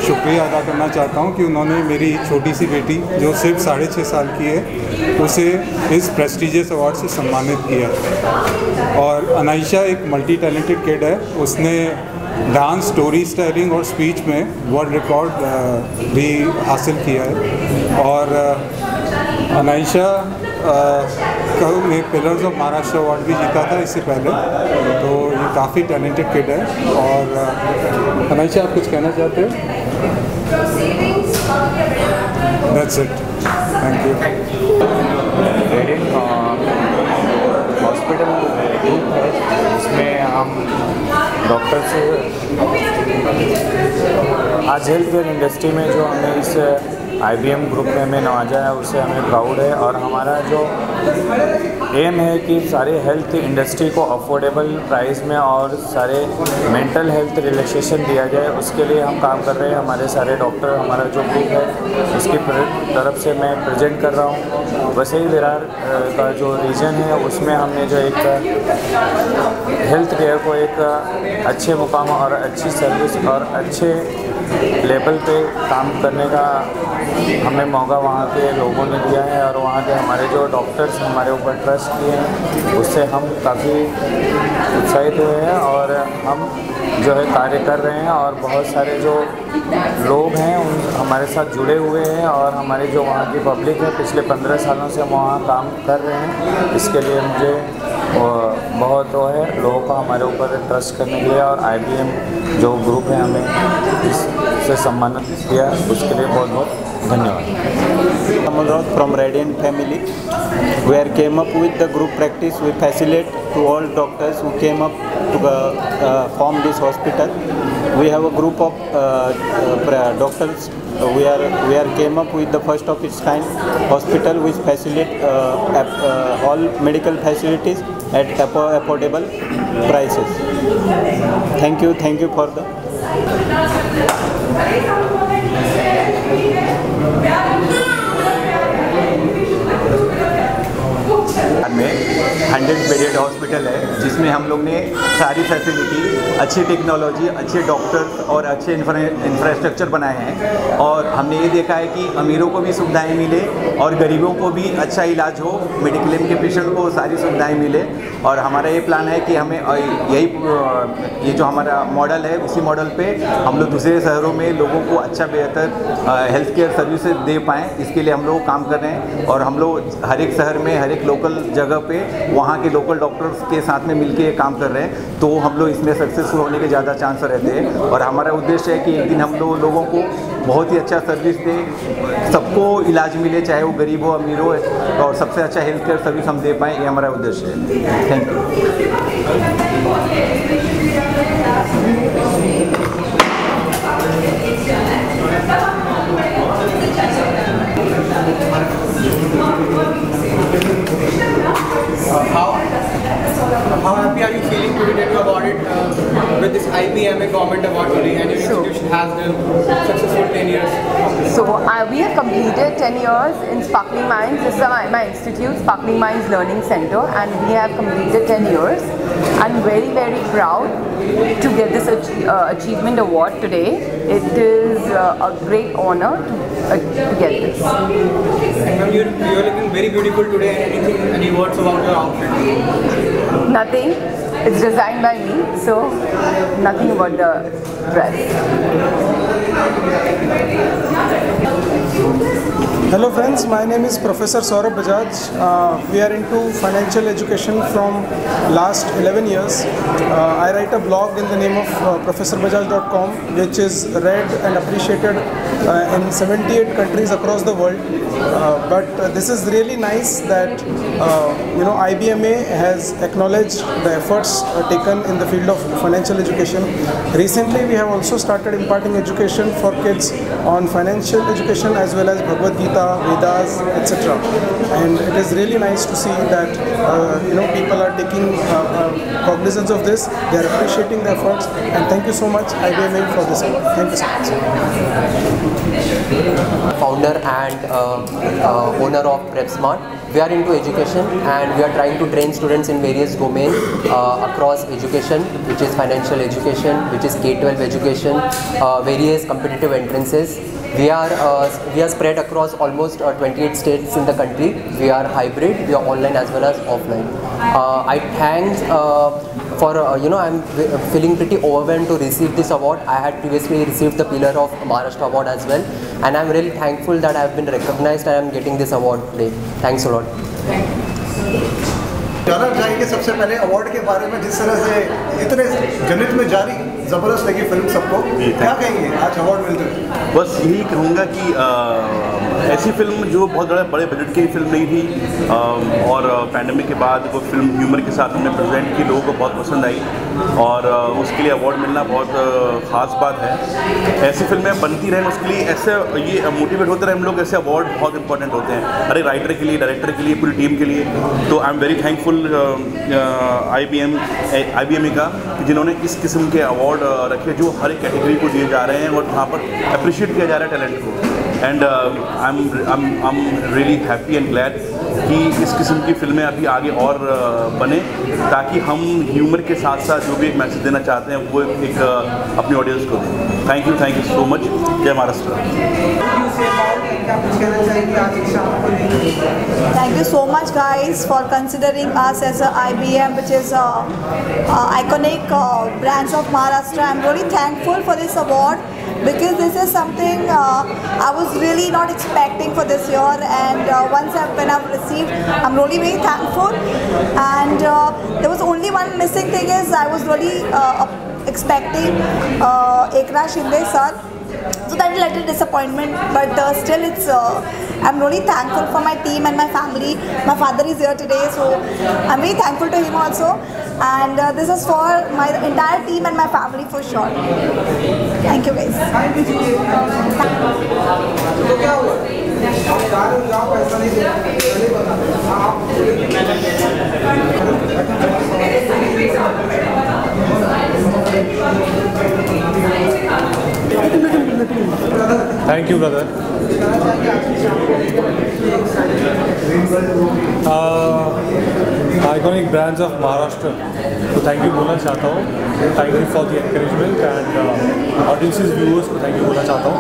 शुक्रिया अदा करना चाहता हूँ कि उन्होंने मेरी छोटी सी बेटी जो सिर्फ 6.5 साल की है उसे इस प्रेस्टिजियस अवार्ड से सम्मानित किया। और अनाइशा एक मल्टी टैलेंटेड किड है, उसने डांस, स्टोरी टेलिंग और स्पीच में वर्ल्ड रिकॉर्ड भी हासिल किया है। और अनाइशा ने पिलर्स ऑफ महाराष्ट्र अवार्ड भी जीता था इससे पहले, तो ये काफ़ी टैलेंटेड किड है। और अनाइशा, आप कुछ कहना चाहते हो? That's it, thank you. Radiant hospital group है, इसमें हम डॉक्टर से आज हेल्थ केयर इंडस्ट्री में जो हमें इस IBM ग्रुप में हमें नवाजा है, उससे हमें प्राउड है। और हमारा जो एम है कि सारे हेल्थ इंडस्ट्री को अफोर्डेबल प्राइस में और सारे मेंटल हेल्थ रिलैक्सेशन दिया जाए, उसके लिए हम काम कर रहे हैं। हमारे सारे डॉक्टर, हमारा जो ग्रुप है उसकी तरफ से मैं प्रेजेंट कर रहा हूँ। वैसे ही विरार का जो रीजन है उसमें हमने जो एक हेल्थ केयर को एक अच्छे मुकाम और अच्छी सर्विस और अच्छे लेवल पे काम करने का हमें मौका वहाँ के लोगों ने दिया है। और वहाँ के हमारे जो डॉक्टर्स हमारे ऊपर ट्रस्ट किए हैं, उससे हम काफ़ी उत्साहित हुए हैं और हम जो है कार्य कर रहे हैं। और बहुत सारे जो लोग हैं उन हमारे साथ जुड़े हुए हैं और हमारी जो वहाँ की पब्लिक है, पिछले 15 सालों से हम वहाँ काम कर रहे हैं। इसके लिए मुझे बहुत वो है लोगों का हमारे ऊपर ट्रस्ट करने के लिए, और IBM जो ग्रुप है हमें इससे सम्मानित किया, उसके लिए बहुत बहुत धन्यवाद। Amal Raut from Radiant family. We are came up with the group practice. We facilitate to all doctors who came up to form this hospital. We have a group of doctors. We are came up with the first of its kind hospital which facilitate all medical facilities at affordable prices. Thank you for the. में 100 बेडेड हॉस्पिटल है, जिसमें हम लोग ने सारी फैसिलिटी, अच्छी टेक्नोलॉजी, अच्छे डॉक्टर और अच्छे इंफ्रास्ट्रक्चर बनाए हैं। और हमने ये देखा है कि अमीरों को भी सुविधाएं मिले और गरीबों को भी अच्छा इलाज हो, मेडिक्लेम के पेशेंट को सारी सुविधाएं मिले। और हमारा ये प्लान है कि हमें ये जो हमारा मॉडल है, उसी मॉडल पे हम लोग दूसरे शहरों में लोगों को अच्छा बेहतर हेल्थ केयर सर्विसेज दे पाएँ, इसके लिए हम लोग काम कर रहे हैं। और हम लोग हर एक शहर में, हर एक लोकल जगह पे वहाँ के लोकल डॉक्टर्स के साथ में मिलके काम कर रहे हैं, तो हम लोग इसमें सक्सेसफुल होने के ज़्यादा चांस रहते हैं। और हमारा उद्देश्य है कि एक दिन हम लोगों को बहुत ही अच्छा सर्विस दें, सबको इलाज मिले, चाहे वो गरीब हो अमीर हो, और सबसे अच्छा हेल्थ केयर सर्विस हम दे पाएँ, ये हमारा उद्देश्य है। Thank How happy are you feeling today that you awarded with this IBMA Government Award today, and your institution has done successful 10 years? So we have completed 10 years in Sparkling Minds. This is my institute, Sparkling Minds Learning Center, and we have completed 10 years. I'm very, very proud to get this achievement award today. It is a great honor to get this. And you're looking very beautiful today. Any words about your outfit? Nothing. It's designed by me, so nothing about the dress. Hello friends, my name is Professor Saurabh Bajaj. We are into financial education from last 11 years. I write a blog in the name of professorbajaj.com, which is read and appreciated in 78 countries across the world. But this is really nice that IBMA has acknowledged the efforts taken in the field of financial education. Recently we have also started imparting education for kids on financial education as well as Bhagavad Gita, Vedas, etc. And it is really nice to see that people are taking cognizance of this. They are appreciating the efforts, and thank you so much IBMA for this award. Thank you so much. Founder and owner of PrepSmart. We are into education and we are trying to train students in various domains across education, which is financial education, which is K-12 education, various competitive entrances. We are spread across almost 28 states in the country. We are hybrid, we are online as well as offline. I thank I'm feeling pretty overwhelmed to receive this award. I had previously received the Pillar of Maharashtra award as well, and I'm really thankful that I have been recognized and I'm getting this award today. Thanks a lot. जानना चाहेंगे सबसे पहले अवार्ड के बारे में, जिस तरह से इतने जनित में जारी ज़बरदस्त लगी फिल्म सबको, क्या कहेंगे आज अवार्ड मिलते हैं? बस यही कहूँगा कि ऐसी फिल्म जो बहुत बड़े बजट की फिल्म नहीं थी और पैंडेमिक के बाद वो फिल्म ह्यूमर के साथ हमने प्रेजेंट की, लोगों को बहुत पसंद आई और उसके लिए अवार्ड मिलना बहुत ख़ास बात है। ऐसी फिल्में बनती रहें, उसके लिए ऐसे ये मोटिवेट होते रहे हम लोग, ऐसे अवार्ड बहुत इंपॉर्टेंट होते हैं, हर एक राइटर के लिए, डायरेक्टर के लिए, पूरी टीम के लिए। तो आई एम वेरी थैंकफुल IBMA का कि जिन्होंने इस किस्म के अवार्ड रखे जो हर एक कैटेगरी को दिए जा रहे हैं और वहाँ पर अप्रिशिएट किया जा रहा है टैलेंट को। And I am really happy and glad कि इस किस्म की फिल्में अभी आगे और बने, ताकि हम ह्यूमर के साथ साथ जो भी एक मैसेज देना चाहते हैं वो एक अपनी ऑडियंस को दें। Thank you so much. जय Maharashtra. Thank you so much guys for considering us as a IBM, which is iconic brands of Maharashtra. I'm really thankful for this award because this is something I was really not expecting for this year, and when I've received, I'm really very thankful. And there was only one missing thing is I was really expecting Eknath Shinde sir. So that is a little disappointment, but still it's I'm really thankful for my team and my family. My father is here today, so I'm very thankful to him also, and this is for my entire team and my family for sure. Thank you guys. Thank you, brother. Iconic brands of Maharashtra. So thank you बोलना चाहता हूँ. Thank you for the encouragement and audiences, viewers को thank you बोलना चाहता हूँ.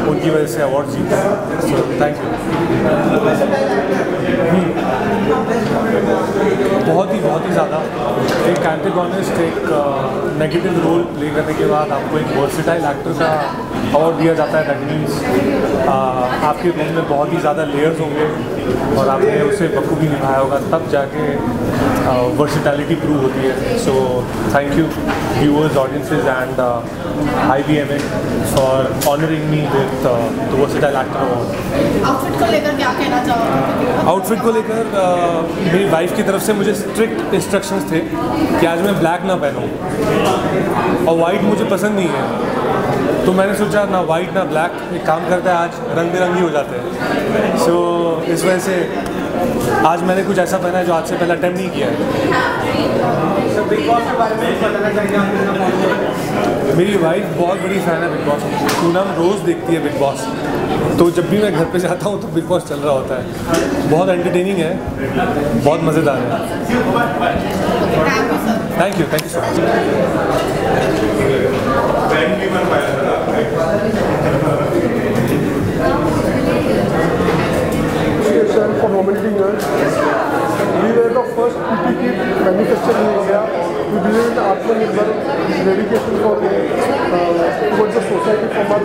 उनकी वजह से अवार्ड जीते हैं। सो थैंक यू। बहुत ही ज़्यादा एक एंटेगोनिस्ट, एक नेगेटिव रोल प्ले करने के बाद आपको एक वर्सेटाइल एक्टर का अवार्ड दिया जाता है। दैट मीन्स आपके रोल में बहुत ही ज़्यादा लेयर्स होंगे और आपने उसे बखूबी निभाया होगा, तब जाके वर्सेटैलिटी प्रूव होती है। So thank you viewers, audiences and IBMA for honouring me with the versatile actor award. Outfit को लेकर क्या कहना चाहोगे? आउटफिट को लेकर मेरी वाइफ की तरफ से मुझे स्ट्रिक्ट इंस्ट्रक्शंस थे कि आज मैं ब्लैक ना पहनूं और वाइट मुझे पसंद नहीं है, तो मैंने सोचा ना वाइट ना ब्लैक, एक काम करता है आज रंग बिरंगी हो जाते हैं। सो इस वजह से आज मैंने कुछ ऐसा पहना है जो आज से पहले अटेम्प्ट नहीं किया है। बिग बॉस के बारे में बताना चाहिए? मेरी वाइफ बहुत बड़ी फ़ैन है बिग बॉस की, पूनम रोज़ देखती है बिग बॉस, तो जब भी मैं घर पे जाता हूँ तो बिग बॉस चल रहा होता है। बहुत एंटरटेनिंग है, बहुत मज़ेदार है। Thank you so much. For nominating us, we were the first PP kit manufactured in India. We believe in Atmanirbhar, dedication for towards the society from our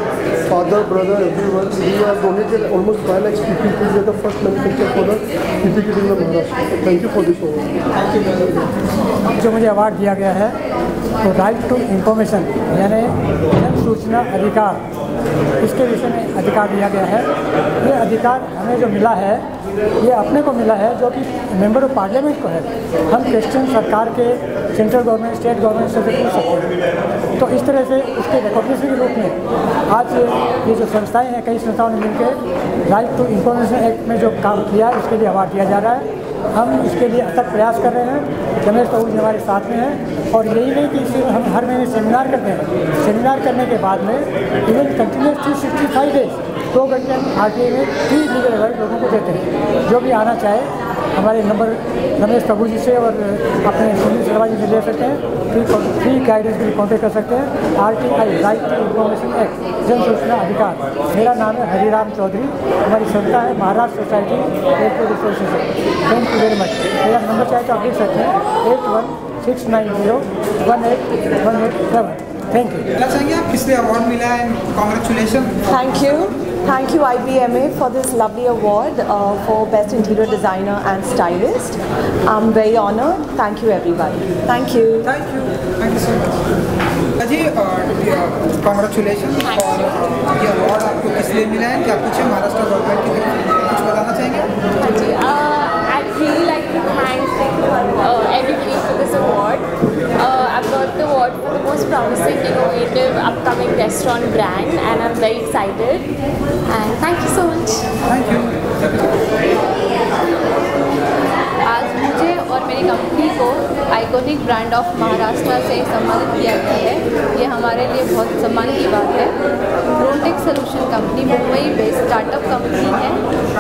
father, brother, everyone. We have donated almost 5 lakhs PP kits. We are the first manufacturer for the PP kit in the Maharashtra. Thank you for this award. जो मुझे अवार्ड दिया गया है तो राइट टू इंफॉर्मेशन यानी जन सूचना अधिकार, इसके विषय में अधिकार दिया गया है। ये अधिकार हमें जो मिला है ये अपने को मिला है जो कि मेंबर ऑफ पार्लियामेंट को है। हम क्वेश्चन सरकार के, सेंट्रल गवर्नमेंट, स्टेट गवर्नमेंट से पूछ सकते हैं। तो इस तरह से उसके रिकॉग्निशन के रूप में आज ये जो संस्थाएं हैं, कई संस्थाओं ने मिलकर राइट टू इंफॉर्मेशन एक्ट में जो काम किया है उसके लिए अवार्ड दिया जा रहा है। हम इसके लिए अथक प्रयास कर रहे हैं। रमेश प्रभु जी हमारे साथ में हैं और यही नहीं कि इसे हम हर महीने सेमिनार करते हैं। सेमिनार करने के बाद में इवन कंटिन्यूस 365 डेज 2 घंटे हम RTI में फ्री लीगल एडवाइस लोगों को देते हैं। जो भी आना चाहे हमारे नंबर रमेश प्रभु जी से और अपने सुनील शर्मा जी से ले सकते हैं। फ्री गाइडेंस के लिए कॉन्टेक्ट कर सकते हैं। RTI right to information act, जन सूचना अधिकार। मेरा नाम है हरिराम चौधरी, हमारी संस्था है Maharashtra society airport association. Thank you very much. मेरा नंबर चाहे तो आप लिख सकते हैं 8169018187। Thank you. क्या चाहिए आप किसने अवार्ड मिला है? Congratulation. Thank you IBMA for this lovely award for Best Interior Designer and Stylist. I'm very honored. Thank you everybody. Thank you. Thank you so much. जी कॉन्ग्रेचुलेशन और ये अवार्ड आपको किस लिए मिला है? क्या कुछ है महाराष्ट्र गवर्नमेंट की तरफ से कुछ बताना चाहेंगे? I'd really like to thank everybody for this award. I've got the award for the most promising, innovative, upcoming restaurant brand, and I'm very excited. And thank you so much. Thank you. आज मुझे और मेरी कंपनी को आइकॉनिक ब्रांड ऑफ महाराष्ट्र से सम्मानित किया गया है। ये हमारे लिए बहुत सम्मान की बात है। Dronetech solution company Mumbai based startup company है।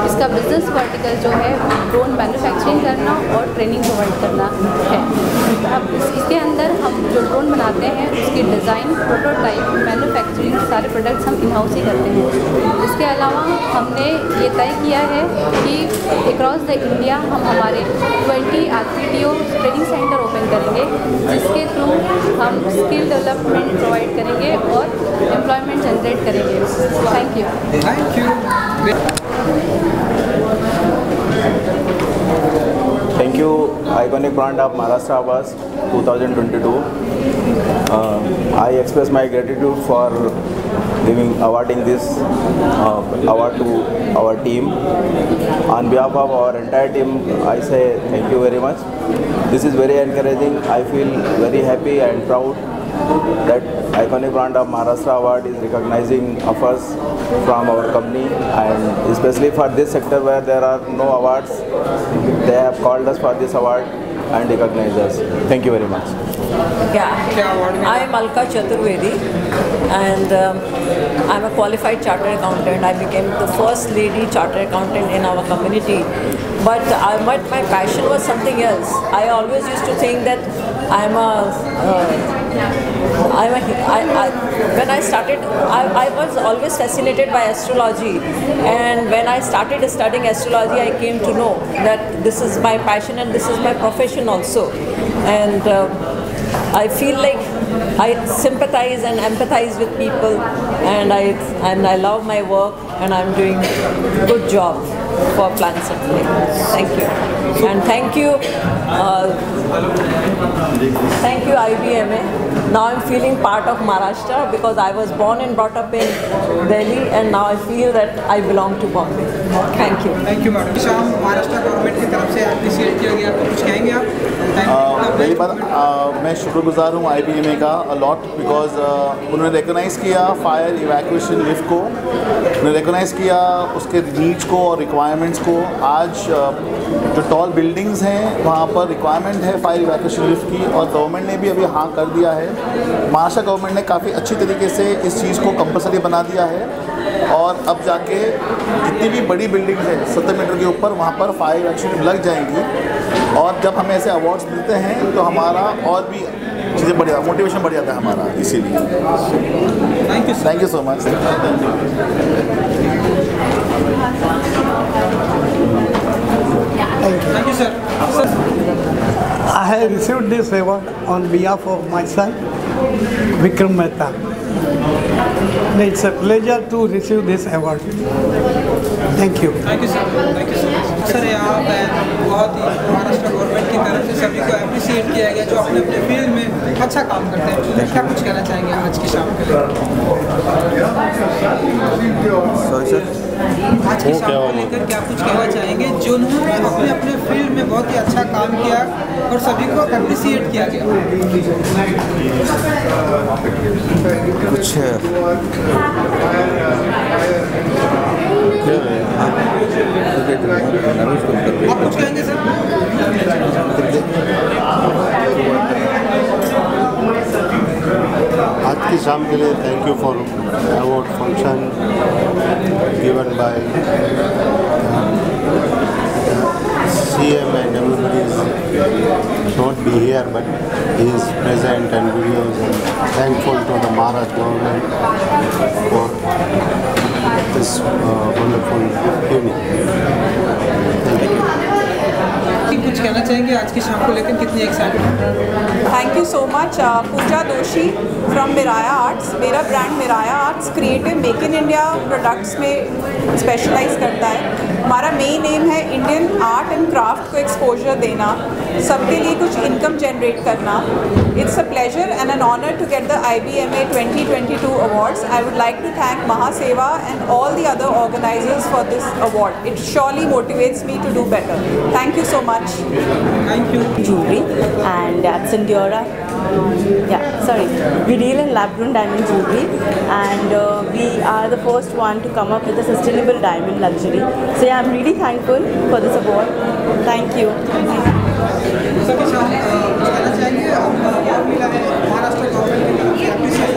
इसका बिजनेस वर्टिकल जो है ड्रोन मैन्युफैक्चरिंग करना और ट्रेनिंग प्रोवाइड करना है। अब इसके अंदर हम जो ड्रोन बनाते हैं उसकी डिज़ाइन, प्रोटोटाइप, मैन्युफैक्चरिंग सारे प्रोडक्ट्स हम इन हाउस ही करते हैं। इसके अलावा हमने ये तय किया है कि अक्रॉस द इंडिया हम हमारे 20 RPTO ट्रेनिंग सेंटर ओपन करेंगे, जिसके थ्रू हम स्किल डेवलपमेंट प्रोवाइड करेंगे और एम्प्लॉयमेंट जनरेट करेंगे। Thank you. Thank you, Iconic Brand of Maharashtra Awards 2022. I express my gratitude for awarding this award to our team. On behalf of our entire team, I say thank you very much. This is very encouraging. I feel very happy and proud that Iconic Brand of Maharashtra Award is recognizing of us from our company, and especially for this sector where there are no awards, they have called us for this award and recognized us. Thank you very much. Yeah, I am Alka Chaturvedi, and I'm a qualified chartered accountant. I became the first lady chartered accountant in our community but my passion was something else. I always used to think that when I started, I was always fascinated by astrology, and when I started studying astrology, I came to know that this is my passion and this is my profession also. And I feel like I sympathize and empathize with people, and I love my work, and I'm doing a good job for Planet Satellite. Thank you. And thank you IBMA. Now I'm feeling part of Maharashtra because I was born and brought up in Delhi, and now I feel that I belong to Bombay. Thank you. Thank you, madam. शाम महाराष्ट्र गवर्नमेंट की तरफ से एप्रिशिएट किया गया, आपको कुछ कहेंगे आप? पहली बात, मैं शुक्रगुजार हूँ IBMA का अलॉट, बिकॉज उन्होंने रिकॉग्नाइज़ किया फायर इवैक्यूएशन लिफ्ट को, उन्होंने रिकॉग्नाइज़ किया उसके नीड्स को और रिक्वायरमेंट्स को। आज जो टॉल बिल्डिंग्स हैं वहाँ पर रिक्वायरमेंट है फायर इवैक्यूएशन लिफ्ट की, और गवर्नमेंट ने भी अभी हाँ कर दिया है। महाराष्ट्र गवर्नमेंट ने काफ़ी अच्छी तरीके से इस चीज़ को कंपलसरी बना दिया है, और अब जाके जितनी भी बड़ी बिल्डिंग्स हैं 70 मीटर के ऊपर वहाँ पर फायर इवैक्यूएशन लग जाएंगी। और जब हमें ऐसे अवार्ड्स मिलते हैं तो हमारा और भी चीज़ें बढ़ जाती, मोटिवेशन बढ़ जाता है हमारा, इसीलिए। Thank you so much. Thank you, sir. I have received this award on behalf of my son, Vikram Mehta. It's a pleasure to receive this award. Thank you. Thank you, sir. Thank you so much. Sir, यहाँ पर बहुत ही महाराष्ट्र गवर्नमेंट की तरफ से सभी को एप्रिशिएट किया गया जो अपने अपने फील्ड में अच्छा काम करते हैं। क्या कुछ कहना चाहेंगे आज की शाम के लिए? सॉरी सर, आज की शाम को लेकर क्या कुछ कहना चाहेंगे जिन्होंने अपने अपने फील्ड में बहुत ही अच्छा काम किया और सभी को एप्रिशिएट किया गया? कुछ आप कुछ कहेंगे सर? आज की शाम के लिए thank you for award function given by CM, and everybody is not be here, but he is present and videos, and thankful to the Maharashtra government for this wonderful evening. Thank you. कुछ कहना चाहेंगे आज की शाम को लेकर, कितनी excited? Thank you so much. Pooja Doshi from Miraya arts. मेरा brand Miraya arts creative make in India products में स्पेशलाइज करता है। हमारा मेन एम है इंडियन आर्ट एंड क्राफ्ट को एक्सपोजर देना, सबके लिए कुछ इनकम जनरेट करना। It's a pleasure and an honour to get the IBMA 2022 awards. I would like to thank Mahaseva and all the other organizers for this award. It surely motivates me to do better. Thank you so much. Thank you. Jewelry, and that's Indiora. Yeah, sorry. We deal in lab-grown diamond jewelry, and we are the first one to come up with a sustainable diamond luxury. So yeah, I'm really thankful for this award. Thank you. सभी शाम कहना चाहेंगे अवार्ड मिला है महाराष्ट्र गवर्नमेंट की तरफ से एप्रिशिएट।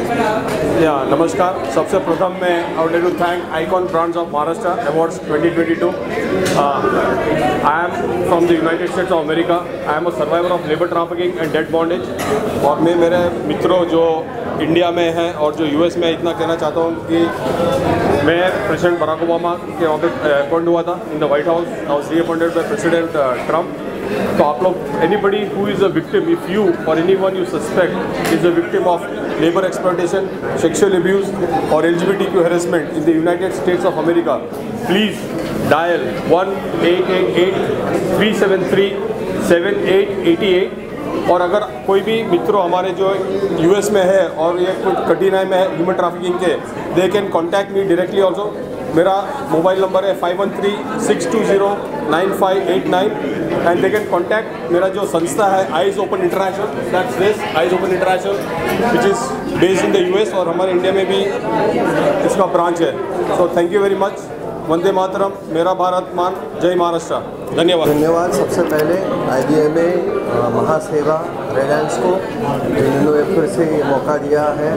या नमस्कार, सबसे प्रथम मैं I would like to thank icon brands of Maharashtra awards 2022। I am from the United States of America. I am a survivor of labour trafficking and dead bondage. और मैं मेरे मित्रों जो इंडिया में हैं और जो US में, इतना कहना चाहता हूँ कि मैं प्रेसिडेंट बराक ओबामा के ऑफिस अपॉइंट हुआ था in the White House. I was reappointed by president Trump. तो आप लोग, anybody who is a victim, if you और anyone you suspect is a victim of labour exploitation, sexual abuse और LGBTQ harassment in the United States of America, please dial 1-888-373-7888। और अगर कोई भी मित्रों हमारे जो US में है और ये कुछ कठिनाई में है ह्यूमन ट्रैफिकिंग के, they can contact me directly also. मेरा मोबाइल नंबर है 5136209589 एंड दे कैन कॉन्टैक्ट मेरा जो संस्था है eyes open international, that's this eyes open international which is based in the US, और हमारे इंडिया में भी इसका ब्रांच है। So thank you very much Vande Mataram, मेरा भारत मान, जय महाराष्ट्र। धन्यवाद। धन्यवाद सबसे पहले IBMA महासेवा रिलायंस को, जिन्होंने फिर से ये मौका दिया है।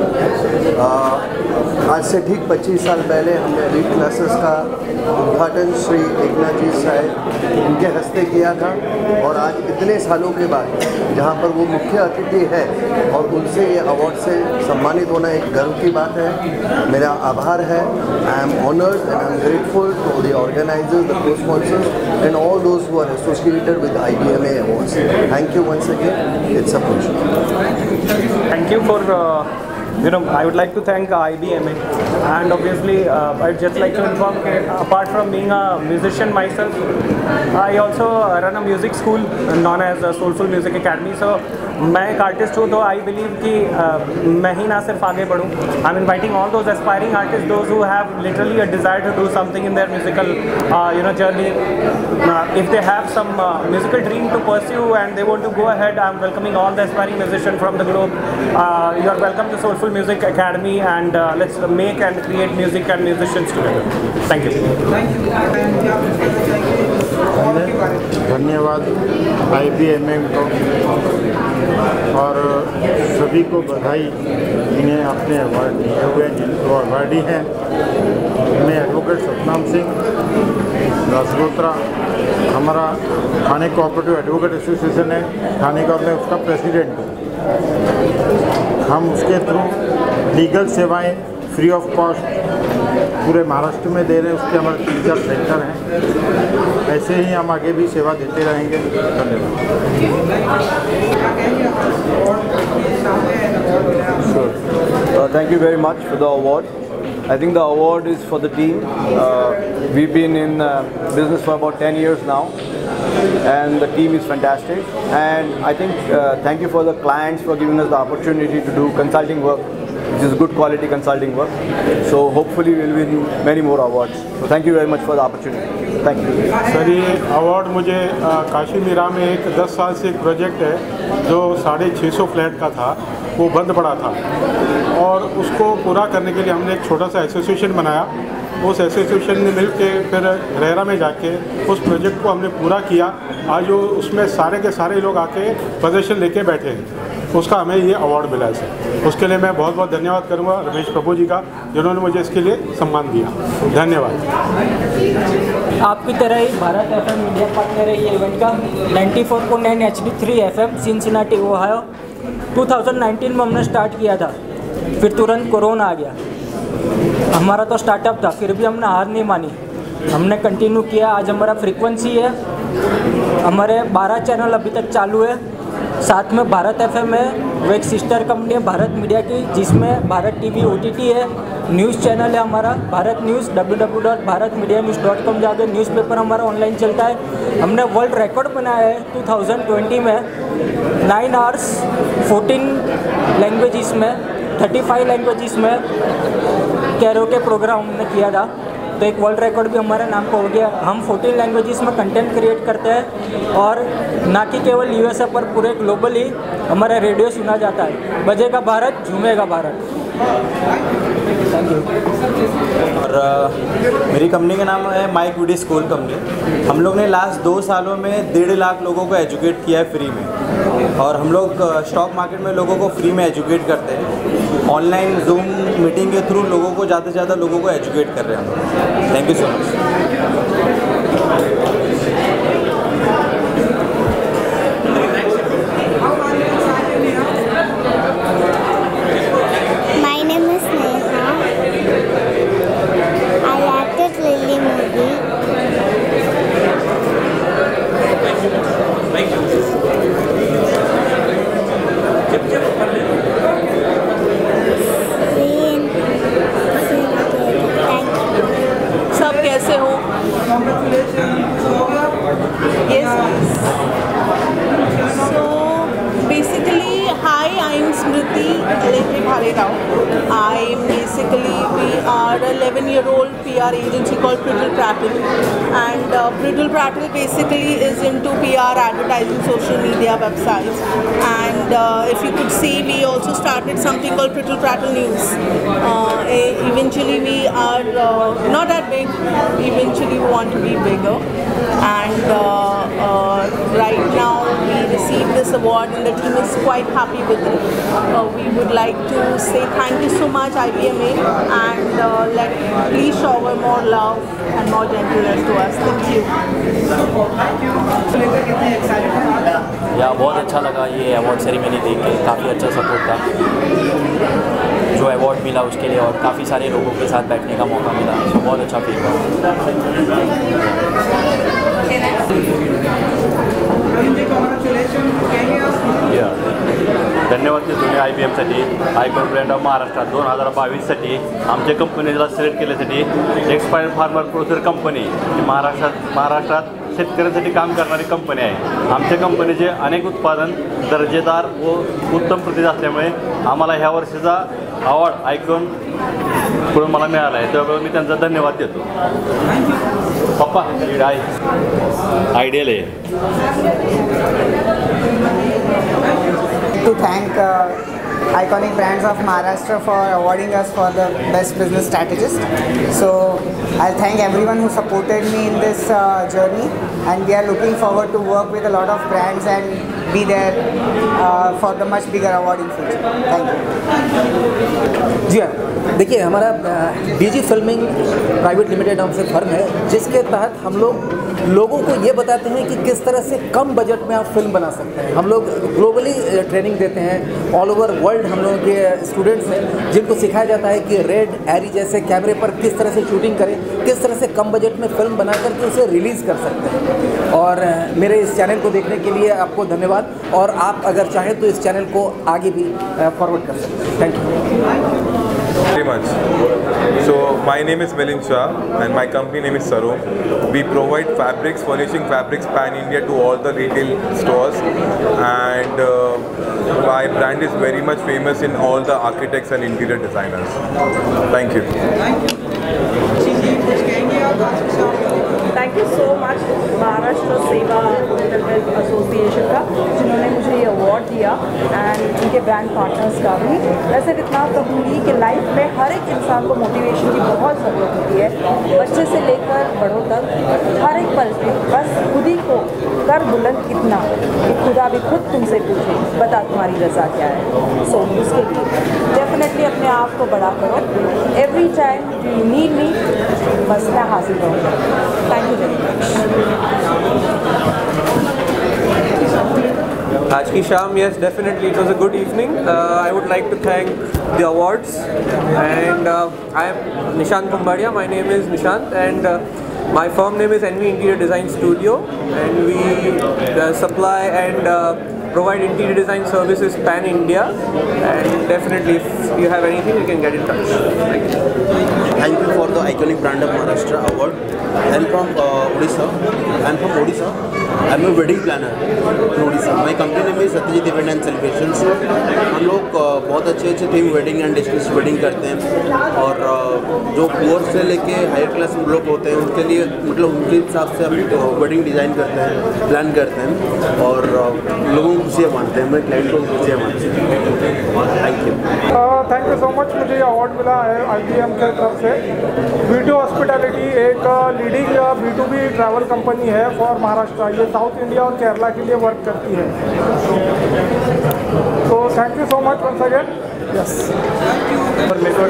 आज से ठीक 25 साल पहले हमने एलीट क्लासेस का उद्घाटन श्री एकनाथ जी साहब उनके हस्ते किया था, और आज इतने सालों के बाद जहाँ पर वो मुख्य अतिथि है और उनसे ये अवार्ड से सम्मानित होना एक गर्व की बात है। मेरा आभार है। I am honoured and I am grateful to the organisers, the co-sponsors and all those who are associated with IBMA awards. Thank you once again. It's a pleasure. Thank you for I would like to thank IBMA, and obviously I'd just like to inform that apart from being a musician myself, I also run a music school known as Soulful Music Academy. So मैं एक आर्टिस्ट हूँ, तो आई बिलीव कि मैं ही ना सिर्फ आगे बढ़ूँ। I am inviting all those aspiring artist, those who have literally a desire to do something in their musical journey. If they have some musical dream to pursue and they want to go ahead, I am welcoming all the aspiring musician from the globe. You are welcome to soulful music academy and let's make and create music and musicians together. Thank you. धन्यवाद IBMA को और सभी को बधाई, इन्हें अपने अवार्ड दिए हुए जिनको अवार्डी हैं। मैं एडवोकेट सतनाम सिंह राजगोत्रा, हमारा थाने कोऑपरेटिव एडवोकेट एसोसिएशन है थाने का, मैं उसका प्रेसिडेंट हूँ। हम उसके थ्रू लीगल सेवाएं फ्री ऑफ कॉस्ट पूरे महाराष्ट्र में दे रहे हैं। उसके हमारे 3-4 सेंटर हैं। ऐसे ही हम आगे भी सेवा देते रहेंगे। Thank you very much for the award. I think the award is for the team. We've been in business for about 10 years now, and the team is fantastic. And I think thank you for the clients for giving us the opportunity to do consulting work, which is good quality consulting work. So hopefully we'll win many more awards. So thank you very much for the opportunity. Thank you. Sir, ये अवार्ड मुझे काशी मीरा में एक 10 साल से एक प्रोजेक्ट है जो 650 फ्लैट का था, वो बंद पड़ा था, और उसको पूरा करने के लिए हमने एक छोटा सा एसोसिएशन बनाया। उस एसोसिएशन ने मिल के फिर रेरा में जाके उस प्रोजेक्ट को हमने पूरा किया। आज वो उसमें सारे के सारे लोग आके पोजीशन लेके बैठे हैं, उसका हमें ये अवार्ड मिला है सर। उसके लिए मैं बहुत बहुत धन्यवाद करूँगा रमेश प्रभु जी का, जिन्होंने मुझे इसके लिए सम्मान दिया। धन्यवाद। आपकी तरह ही भारत FM मीडिया पार्टनर है ये इवेंट का, 94.9 HD3 FM सिंसिनाटी ओहायो। 2019 में हमने स्टार्ट किया था, फिर तुरंत कोरोना आ गया। हमारा तो स्टार्टअप था, फिर भी हमने हार नहीं मानी, हमने कंटिन्यू किया। आज हमारा फ्रीक्वेंसी है, हमारे 12 चैनल अभी तक चालू है। साथ में भारत FM है, वो एक सिस्टर कंपनी है भारत मीडिया की, जिसमें भारत TV OTT है। न्यूज़ चैनल है हमारा भारत न्यूज़, www.bharatmedianews.com जाके न्यूज़पेपर हमारा ऑनलाइन चलता है। हमने वर्ल्ड रिकॉर्ड बनाया है 2020 में 9 आवर्स 14 लैंग्वेजेस में, 35 लैंग्वेजेस में कैरोके प्रोग्राम हमने किया था, तो एक वर्ल्ड रिकॉर्ड भी हमारे नाम को हो गया। हम 14 लैंग्वेजेस में कंटेंट क्रिएट करते हैं, और ना कि केवल USA पर, पूरे ग्लोबली हमारा रेडियो सुना जाता है। बजेगा भारत, झूमेगा भारत। Thank you. और मेरी कंपनी का नाम है माइक वीडी स्कूल कंपनी। हम लोग ने लास्ट 2 सालों में 1.5 लाख लोगों को एजुकेट किया है फ्री में, और हम लोग स्टॉक मार्केट में लोगों को फ्री में एजुकेट करते हैं। ऑनलाइन जूम मीटिंग के थ्रू लोगों को ज़्यादा से ज़्यादा लोगों को एजुकेट कर रहे हैं हम। Thank you so much. So basically, hi, I'm Smriti L.N.J. Bhale Rao. We are a 11-year-old PR agency called Priddle Prattle, and Priddle Prattle basically is into PR, advertising, social media, websites, and if you could see, we also started something called Priddle Prattle News. Eventually we are not that big, eventually we want to be bigger, and right now we received this award and the team is quite happy with it. We would like to say thank you so much IBMA, and please shower more love and more gentleness to us. Thank you. या बहुत अच्छा लगा ये अवार्ड सेरेमनी देख के, काफ़ी अच्छा सपोर्ट था जो अवार्ड मिला उसके लिए, और काफ़ी सारे लोगों के साथ बैठने का मौका मिला, तो बहुत अच्छा फील हुआ। धन्यवाद तुम्ही IBMसाठी आयकॉन ब्रँड ऑफ महाराष्ट्र 2022साठी आमच्या कंपनीला सिलेक्ट केल्यासाठी। एक्सपायर्ड फार्मर प्रोसेसर कंपनी ही महाराष्ट्रात शेतकऱ्यांसाठी काम करणारी कंपनी आहे। आमच्या कंपनीचे अनेक उत्पादन दर्जेदार व उत्तम प्रतीचे असल्यामुळे आम्हाला ह्या वर्षीचा अवॉर्ड आयकॉन कडून मला मिळाला आहे, त्यामुळे मी त्यांचा धन्यवाद देतो। पप्पा आयडियल आहे। To thank Iconic Brands of Maharashtra for awarding us for the best business strategist. So I'll thank everyone who supported me in this journey, and we are looking forward to work with a lot of brands and be there for the much bigger award in future. Thank you. जी हाँ, देखिए हमारा DG फिल्मिंग प्राइवेट लिमिटेड नाम से फर्म है, जिसके तहत हम लोगों को ये बताते हैं कि किस तरह से कम बजट में आप फिल्म बना सकते हैं। हम लोग ग्लोबली ट्रेनिंग देते हैं, ऑल ओवर वर्ल्ड हम लोगों के स्टूडेंट्स हैं जिनको सिखाया जाता है कि रेड एरी जैसे कैमरे पर किस तरह से शूटिंग करें, किस तरह से कम बजट में फिल्म बना करके उसे रिलीज़ कर सकते हैं। और मेरे इस चैनल को देखने के लिए आपको धन्यवाद, और आप अगर चाहें तो इस चैनल को आगे भी फॉरवर्ड कर सकते हैं। Thank you very much. So my name is Milind Shah and my company name is Sarum. We provide fabrics, furnishing fabrics pan-India to all the retail stores, and my brand is very much famous in all the architects and interior designers. Thank you. Thank you so much Maharashtra सेवा वेलफेयर एसोसिएशन का, जिन्होंने मुझे ये अवार्ड दिया, एंड उनके ब्रांड पार्टनर्स का भी। वैसे इतना कहूँगी कि लाइफ में हर एक इंसान को मोटिवेशन की बहुत ज़रूरत होती है, बच्चे से लेकर बड़ों तक हर एक पल में बस खुद ही को कर बुलंद इतना कि खुदा भी खुद तुमसे पूछे बता तुम्हारी रज़ा क्या है। सो उसके लिए डेफिनेटली अपने आप को बड़ा करो। Every time you need me, बस मैं हासिल करूँगा। Thank you very much. आज की शाम, yes, definitely it was a good evening. I would like to thank the awards, and I am Nishant Kumbadia. My name is Nishant, and my firm name is NV Interior Design Studio, and we supply and provide interior design services pan-India, and definitely if you have anything you can get in touch. Thank you. Thank you for the Iconic Brand of Maharashtra award. I'm from Odisha. I'm a wedding planner in Odisha. My company name is Satyajit Event and Celebrations. हम लोग बहुत अच्छे theme wedding and destination wedding करते हैं, और जो पुअर से लेके हायर क्लास लोग होते हैं उनके लिए मतलब उनके हिसाब से हम वेडिंग डिज़ाइन करते हैं, प्लान करते हैं, और लोगों को खुशियाँ बांटते हैं, हमारे क्लाइंट को खुशियाँ बांटते हैं। Thank you so much. मुझे अवार्ड मिला है IBM की तरफ से। V2 हॉस्पिटैलिटी एक लीडिंग B2B ट्रैवल कंपनी है फॉर महाराष्ट्र। ये साउथ इंडिया और केरला के लिए वर्क करती है। तो thank you so much once again. Yes, और मेरे को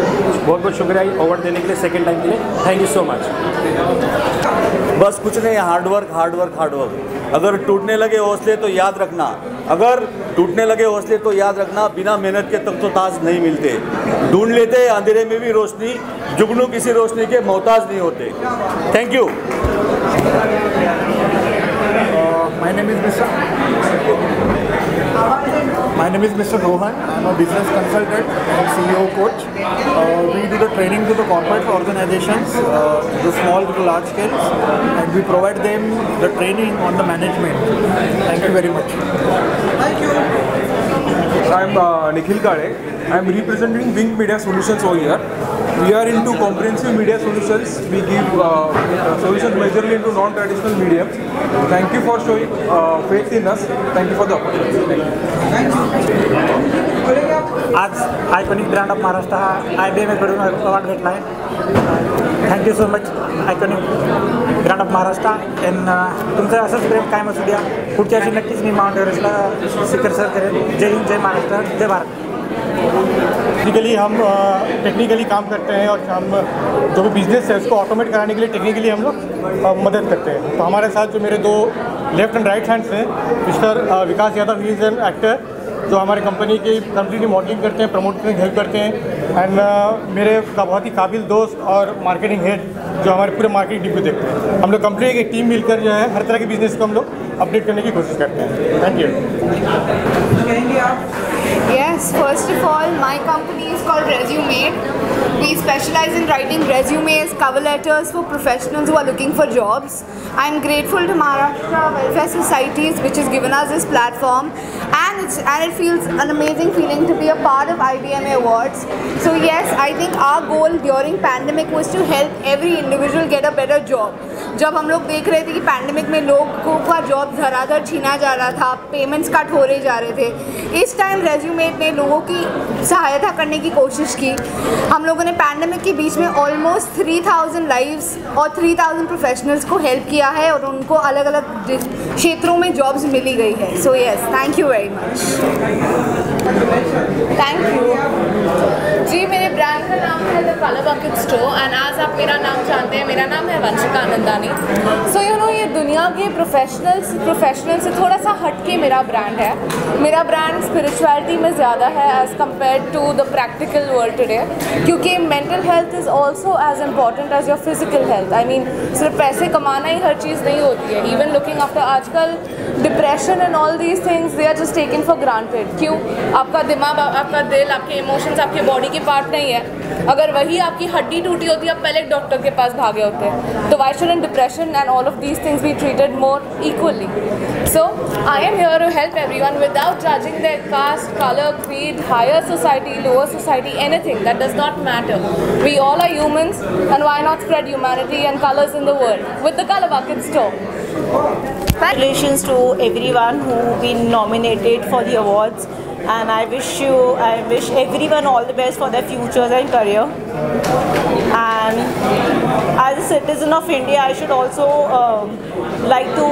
बहुत बहुत शुक्रिया अवार्ड देने के लिए, सेकेंड टाइम के लिए। Thank you so much. बस कुछ नहीं, hard work hard work hard work. अगर टूटने लगे हौसले तो याद रखना, बिना मेहनत के तक तो ताज नहीं मिलते। ढूंढ लेते अंधेरे में भी रोशनी, जुगनू किसी रोशनी के मोहताज नहीं होते। Thank you. My name is Mr. Rohan. I'm a business consultant and CEO coach. We do the training to the corporate organizations, the small to the large scales, and we provide them the training on the management. Thank you very much. Thank you. I'm Nikhil Kade. I'm representing Wing Media Solutions over here. We are into comprehensive media solutions. We give solutions majorly into non-traditional mediums. Thank you for showing faith in us. Thank you for the opportunity. आज आयकॉनिक ब्रँड ऑफ महाराष्ट्र हा IBM कडून अवॉर्ड भेटला आहे. Thank you so much iconic brand of Maharashtra. तुमचं असंच प्रेम कायम असू द्या. पुढच्या वर्षी नक्कीच मी माउंट एव्हरेस्टला शिखर सर करेन. जय हिंद, जय महाराष्ट्र, जय भारत. टेक्निकली हम टेक्निकली काम करते हैं और हम जो भी बिजनेस है उसको ऑटोमेट कराने के लिए टेक्निकली हम लोग मदद करते हैं. तो हमारे साथ जो मेरे दो लेफ्ट एंड राइट हैंड्स हैं, mister Vikas Yadav, he is an actor जो हमारी कंपनी की कंप्लीटली मॉडलिंग करते हैं, प्रमोट करने में हेल्प करते हैं. एंड मेरे का बहुत ही काबिल दोस्त और मार्केटिंग हेड जो हमारे पूरे मार्केटिंग टीम को देखते हैं. हम लोग कंपनी की टीम मिलकर जो है हर तरह के बिजनेस को हम लोग अपडेट करने की कोशिश करते हैं. Thank you. Yes, first of all, my company is called Resumate. We specialize in writing resumes, cover letters for professionals who are looking for jobs. I'm grateful to Maharashtra Welfare Societies which has given us this platform, and it feels an amazing feeling to be a part of IBMA Awards. So yes, I think our goal during pandemic was to help every individual get a better job. जब हम लोग देख रहे थे कि पैंडमिक में लोगों का जॉब धराधर छीना जा रहा था, पेमेंट्स कट हो रहे जा रहे थे, इस टाइम रेज्यूमेट ने लोगों की सहायता करने की कोशिश की. हम लोगों ने पैंडमिक के बीच में ऑलमोस्ट 3000 लाइव्स और 3000 प्रोफेशनल्स को हेल्प किया है और उनको अलग अलग क्षेत्रों में जॉब्स मिली गई है. So yes, thank you very much. Thank you ji. मेरे ब्रांड का नाम है the colour bucket store and आज आप मेरा नाम जानते हैं. मेरा नाम है Vanshika Anandani. So you know, ये दुनिया के प्रोफेशनल से थोड़ा सा हटके मेरा ब्रांड है. मेरा ब्रांड स्पिरिचुअलिटी में ज़्यादा है as compare to the practical world today, क्योंकि mental health is also as important as your physical health. I mean सिर्फ पैसे कमाना ही हर चीज़ नहीं होती है. इवन लुकिंग आफ्टर आजकल depression and all these things they are just taken for granted. क्यों? आपका दिमाग, आपका दिल, आपके इमोशंस आपके बॉडी के पार्ट नहीं है. अगर वही आपकी हड्डी टूटी होती, आप पहले एक डॉक्टर के पास भागे होते. तो why shouldn't depression and all of these things be treated more equally? So I am here to help everyone without judging their caste, colour, creed, higher society, lower society, anything. That does not matter. We all are humans, and why not spread humanity and colors in the world with the Color Bucket Store. Congratulations to everyone who been nominated for the awards, and I wish everyone all the best for their futures and career. And as a citizen of India, I should also like to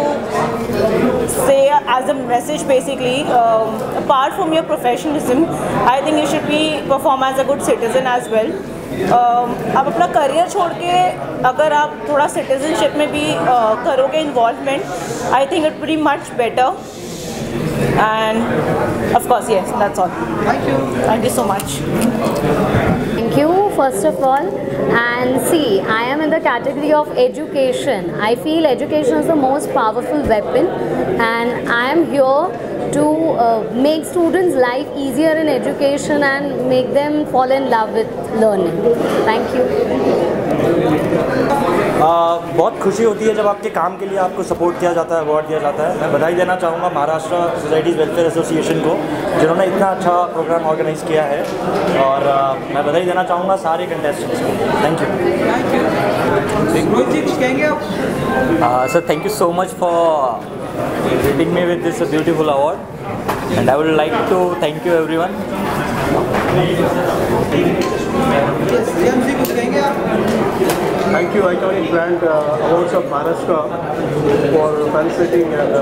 say as a message basically, apart from your professionalism, I think you should perform as a good citizen as well. आप अपना करियर छोड़ के अगर आप थोड़ा सिटीजनशिप में भी करोगे involvement, I think it be much better. And of course, yes, that's all. Thank you so much. Thank you first of all. And see, I am in the category of education. I feel education is the most powerful weapon, and I am here to make students' life easier in education and make them fall in love with learning. Thank you. बहुत खुशी होती है जब आपके काम के लिए आपको सपोर्ट किया जाता है, अवार्ड दिया जाता है. मैं बधाई देना चाहूँगा महाराष्ट्र सोसाइटीज़ वेलफेयर एसोसिएशन को जिन्होंने इतना अच्छा प्रोग्राम ऑर्गेनाइज किया है, और मैं बधाई देना चाहूँगा सारे कंटेस्टेंट्स को. Thank you. Sir, thank you so much for treating me with this beautiful award, and I would like to thank you everyone. Thank you Iconic Brand Awards of Maharashtra for facilitating and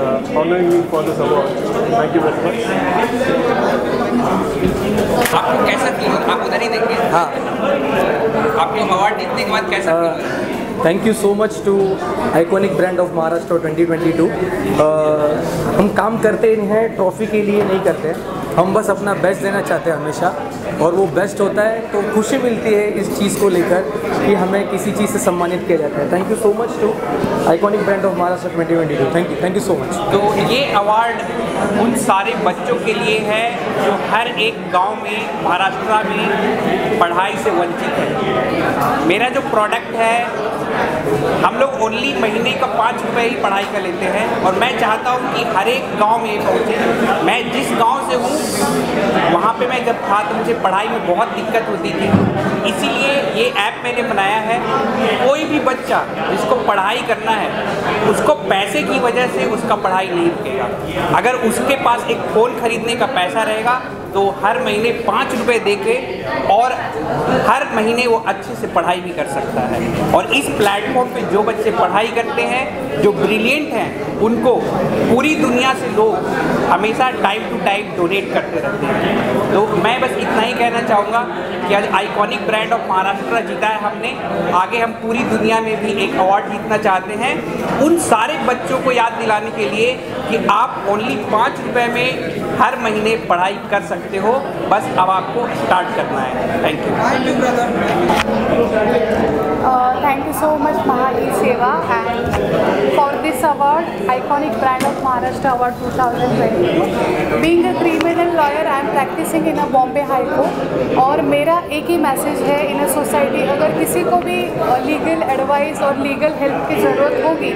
honoring me for this award. Thank you very much. आपको कैसा फील हो? आप उधर ही देंगे. हाँ. आपको अवार्ड जीतने के बाद कैसा feel? Thank you so much to iconic brand of Maharashtra 2022. हम काम करते हैं ट्रॉफी के लिए नहीं करते हैं, हम बस अपना बेस्ट देना चाहते हैं हमेशा, और वो बेस्ट होता है तो खुशी मिलती है इस चीज़ को लेकर कि हमें किसी चीज़ से सम्मानित किया जाता है. Thank you so much to iconic brand of Maharashtra 2022. Thank you so much. तो ये अवार्ड उन सारे बच्चों के लिए है जो हर एक गांव में महाराष्ट्र में पढ़ाई से वंचित है. मेरा जो प्रोडक्ट है, हम लोग ओनली महीने का 5 रुपये ही पढ़ाई का लेते हैं, और मैं चाहता हूँ कि हर एक गांव में पहुँचे. मैं जिस गांव से हूँ वहाँ पे मैं जब था तो मुझे पढ़ाई में बहुत दिक्कत होती थी, इसीलिए ये ऐप मैंने बनाया है। कोई भी बच्चा जिसको पढ़ाई करना है उसको पैसे की वजह से उसका पढ़ाई नहीं रुकेगा। अगर उसके पास एक फ़ोन खरीदने का पैसा रहेगा तो हर महीने 5 रुपये दे के और हर महीने वो अच्छे से पढ़ाई भी कर सकता है। और इस प्लेटफॉर्म पे जो बच्चे पढ़ाई करते हैं, जो ब्रिलियंट हैं, उनको पूरी दुनिया से लोग हमेशा टाइम टू टाइम डोनेट करते रहते हैं। तो मैं बस इतना ही कहना चाहूँगा कि आज आइकॉनिक ब्रांड ऑफ महाराष्ट्र जीता है हमने, आगे हम पूरी दुनिया में भी एक अवार्ड जीतना चाहते हैं। उन सारे बच्चों को याद दिलाने के लिए कि आप ओनली 5 रुपये में हर महीने पढ़ाई कर सकते हो, बस अब आपको स्टार्ट करना है। Thank Thank you so much Maha-E-Seva and for this award, Iconic Brand of Maharashtra Award 2022. Being a criminal lawyer, I am practicing in a Bombay High Court और मेरा एक ही मैसेज है इन अ सोसाइटी, अगर किसी को भी लीगल एडवाइस और लीगल हेल्प की ज़रूरत होगी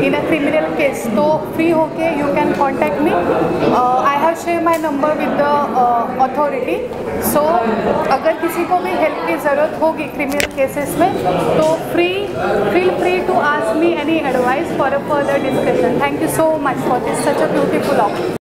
इन अ क्रिमिनल केस तो फ्री होके you can contact me. I have share my number with the authority. So अगर किसी को भी हेल्प की ज़रूरत होगी क्रिमिनल केसेस में तो feel free to ask me any advice for a further discussion. Thank you so much for this such a beautiful opportunity.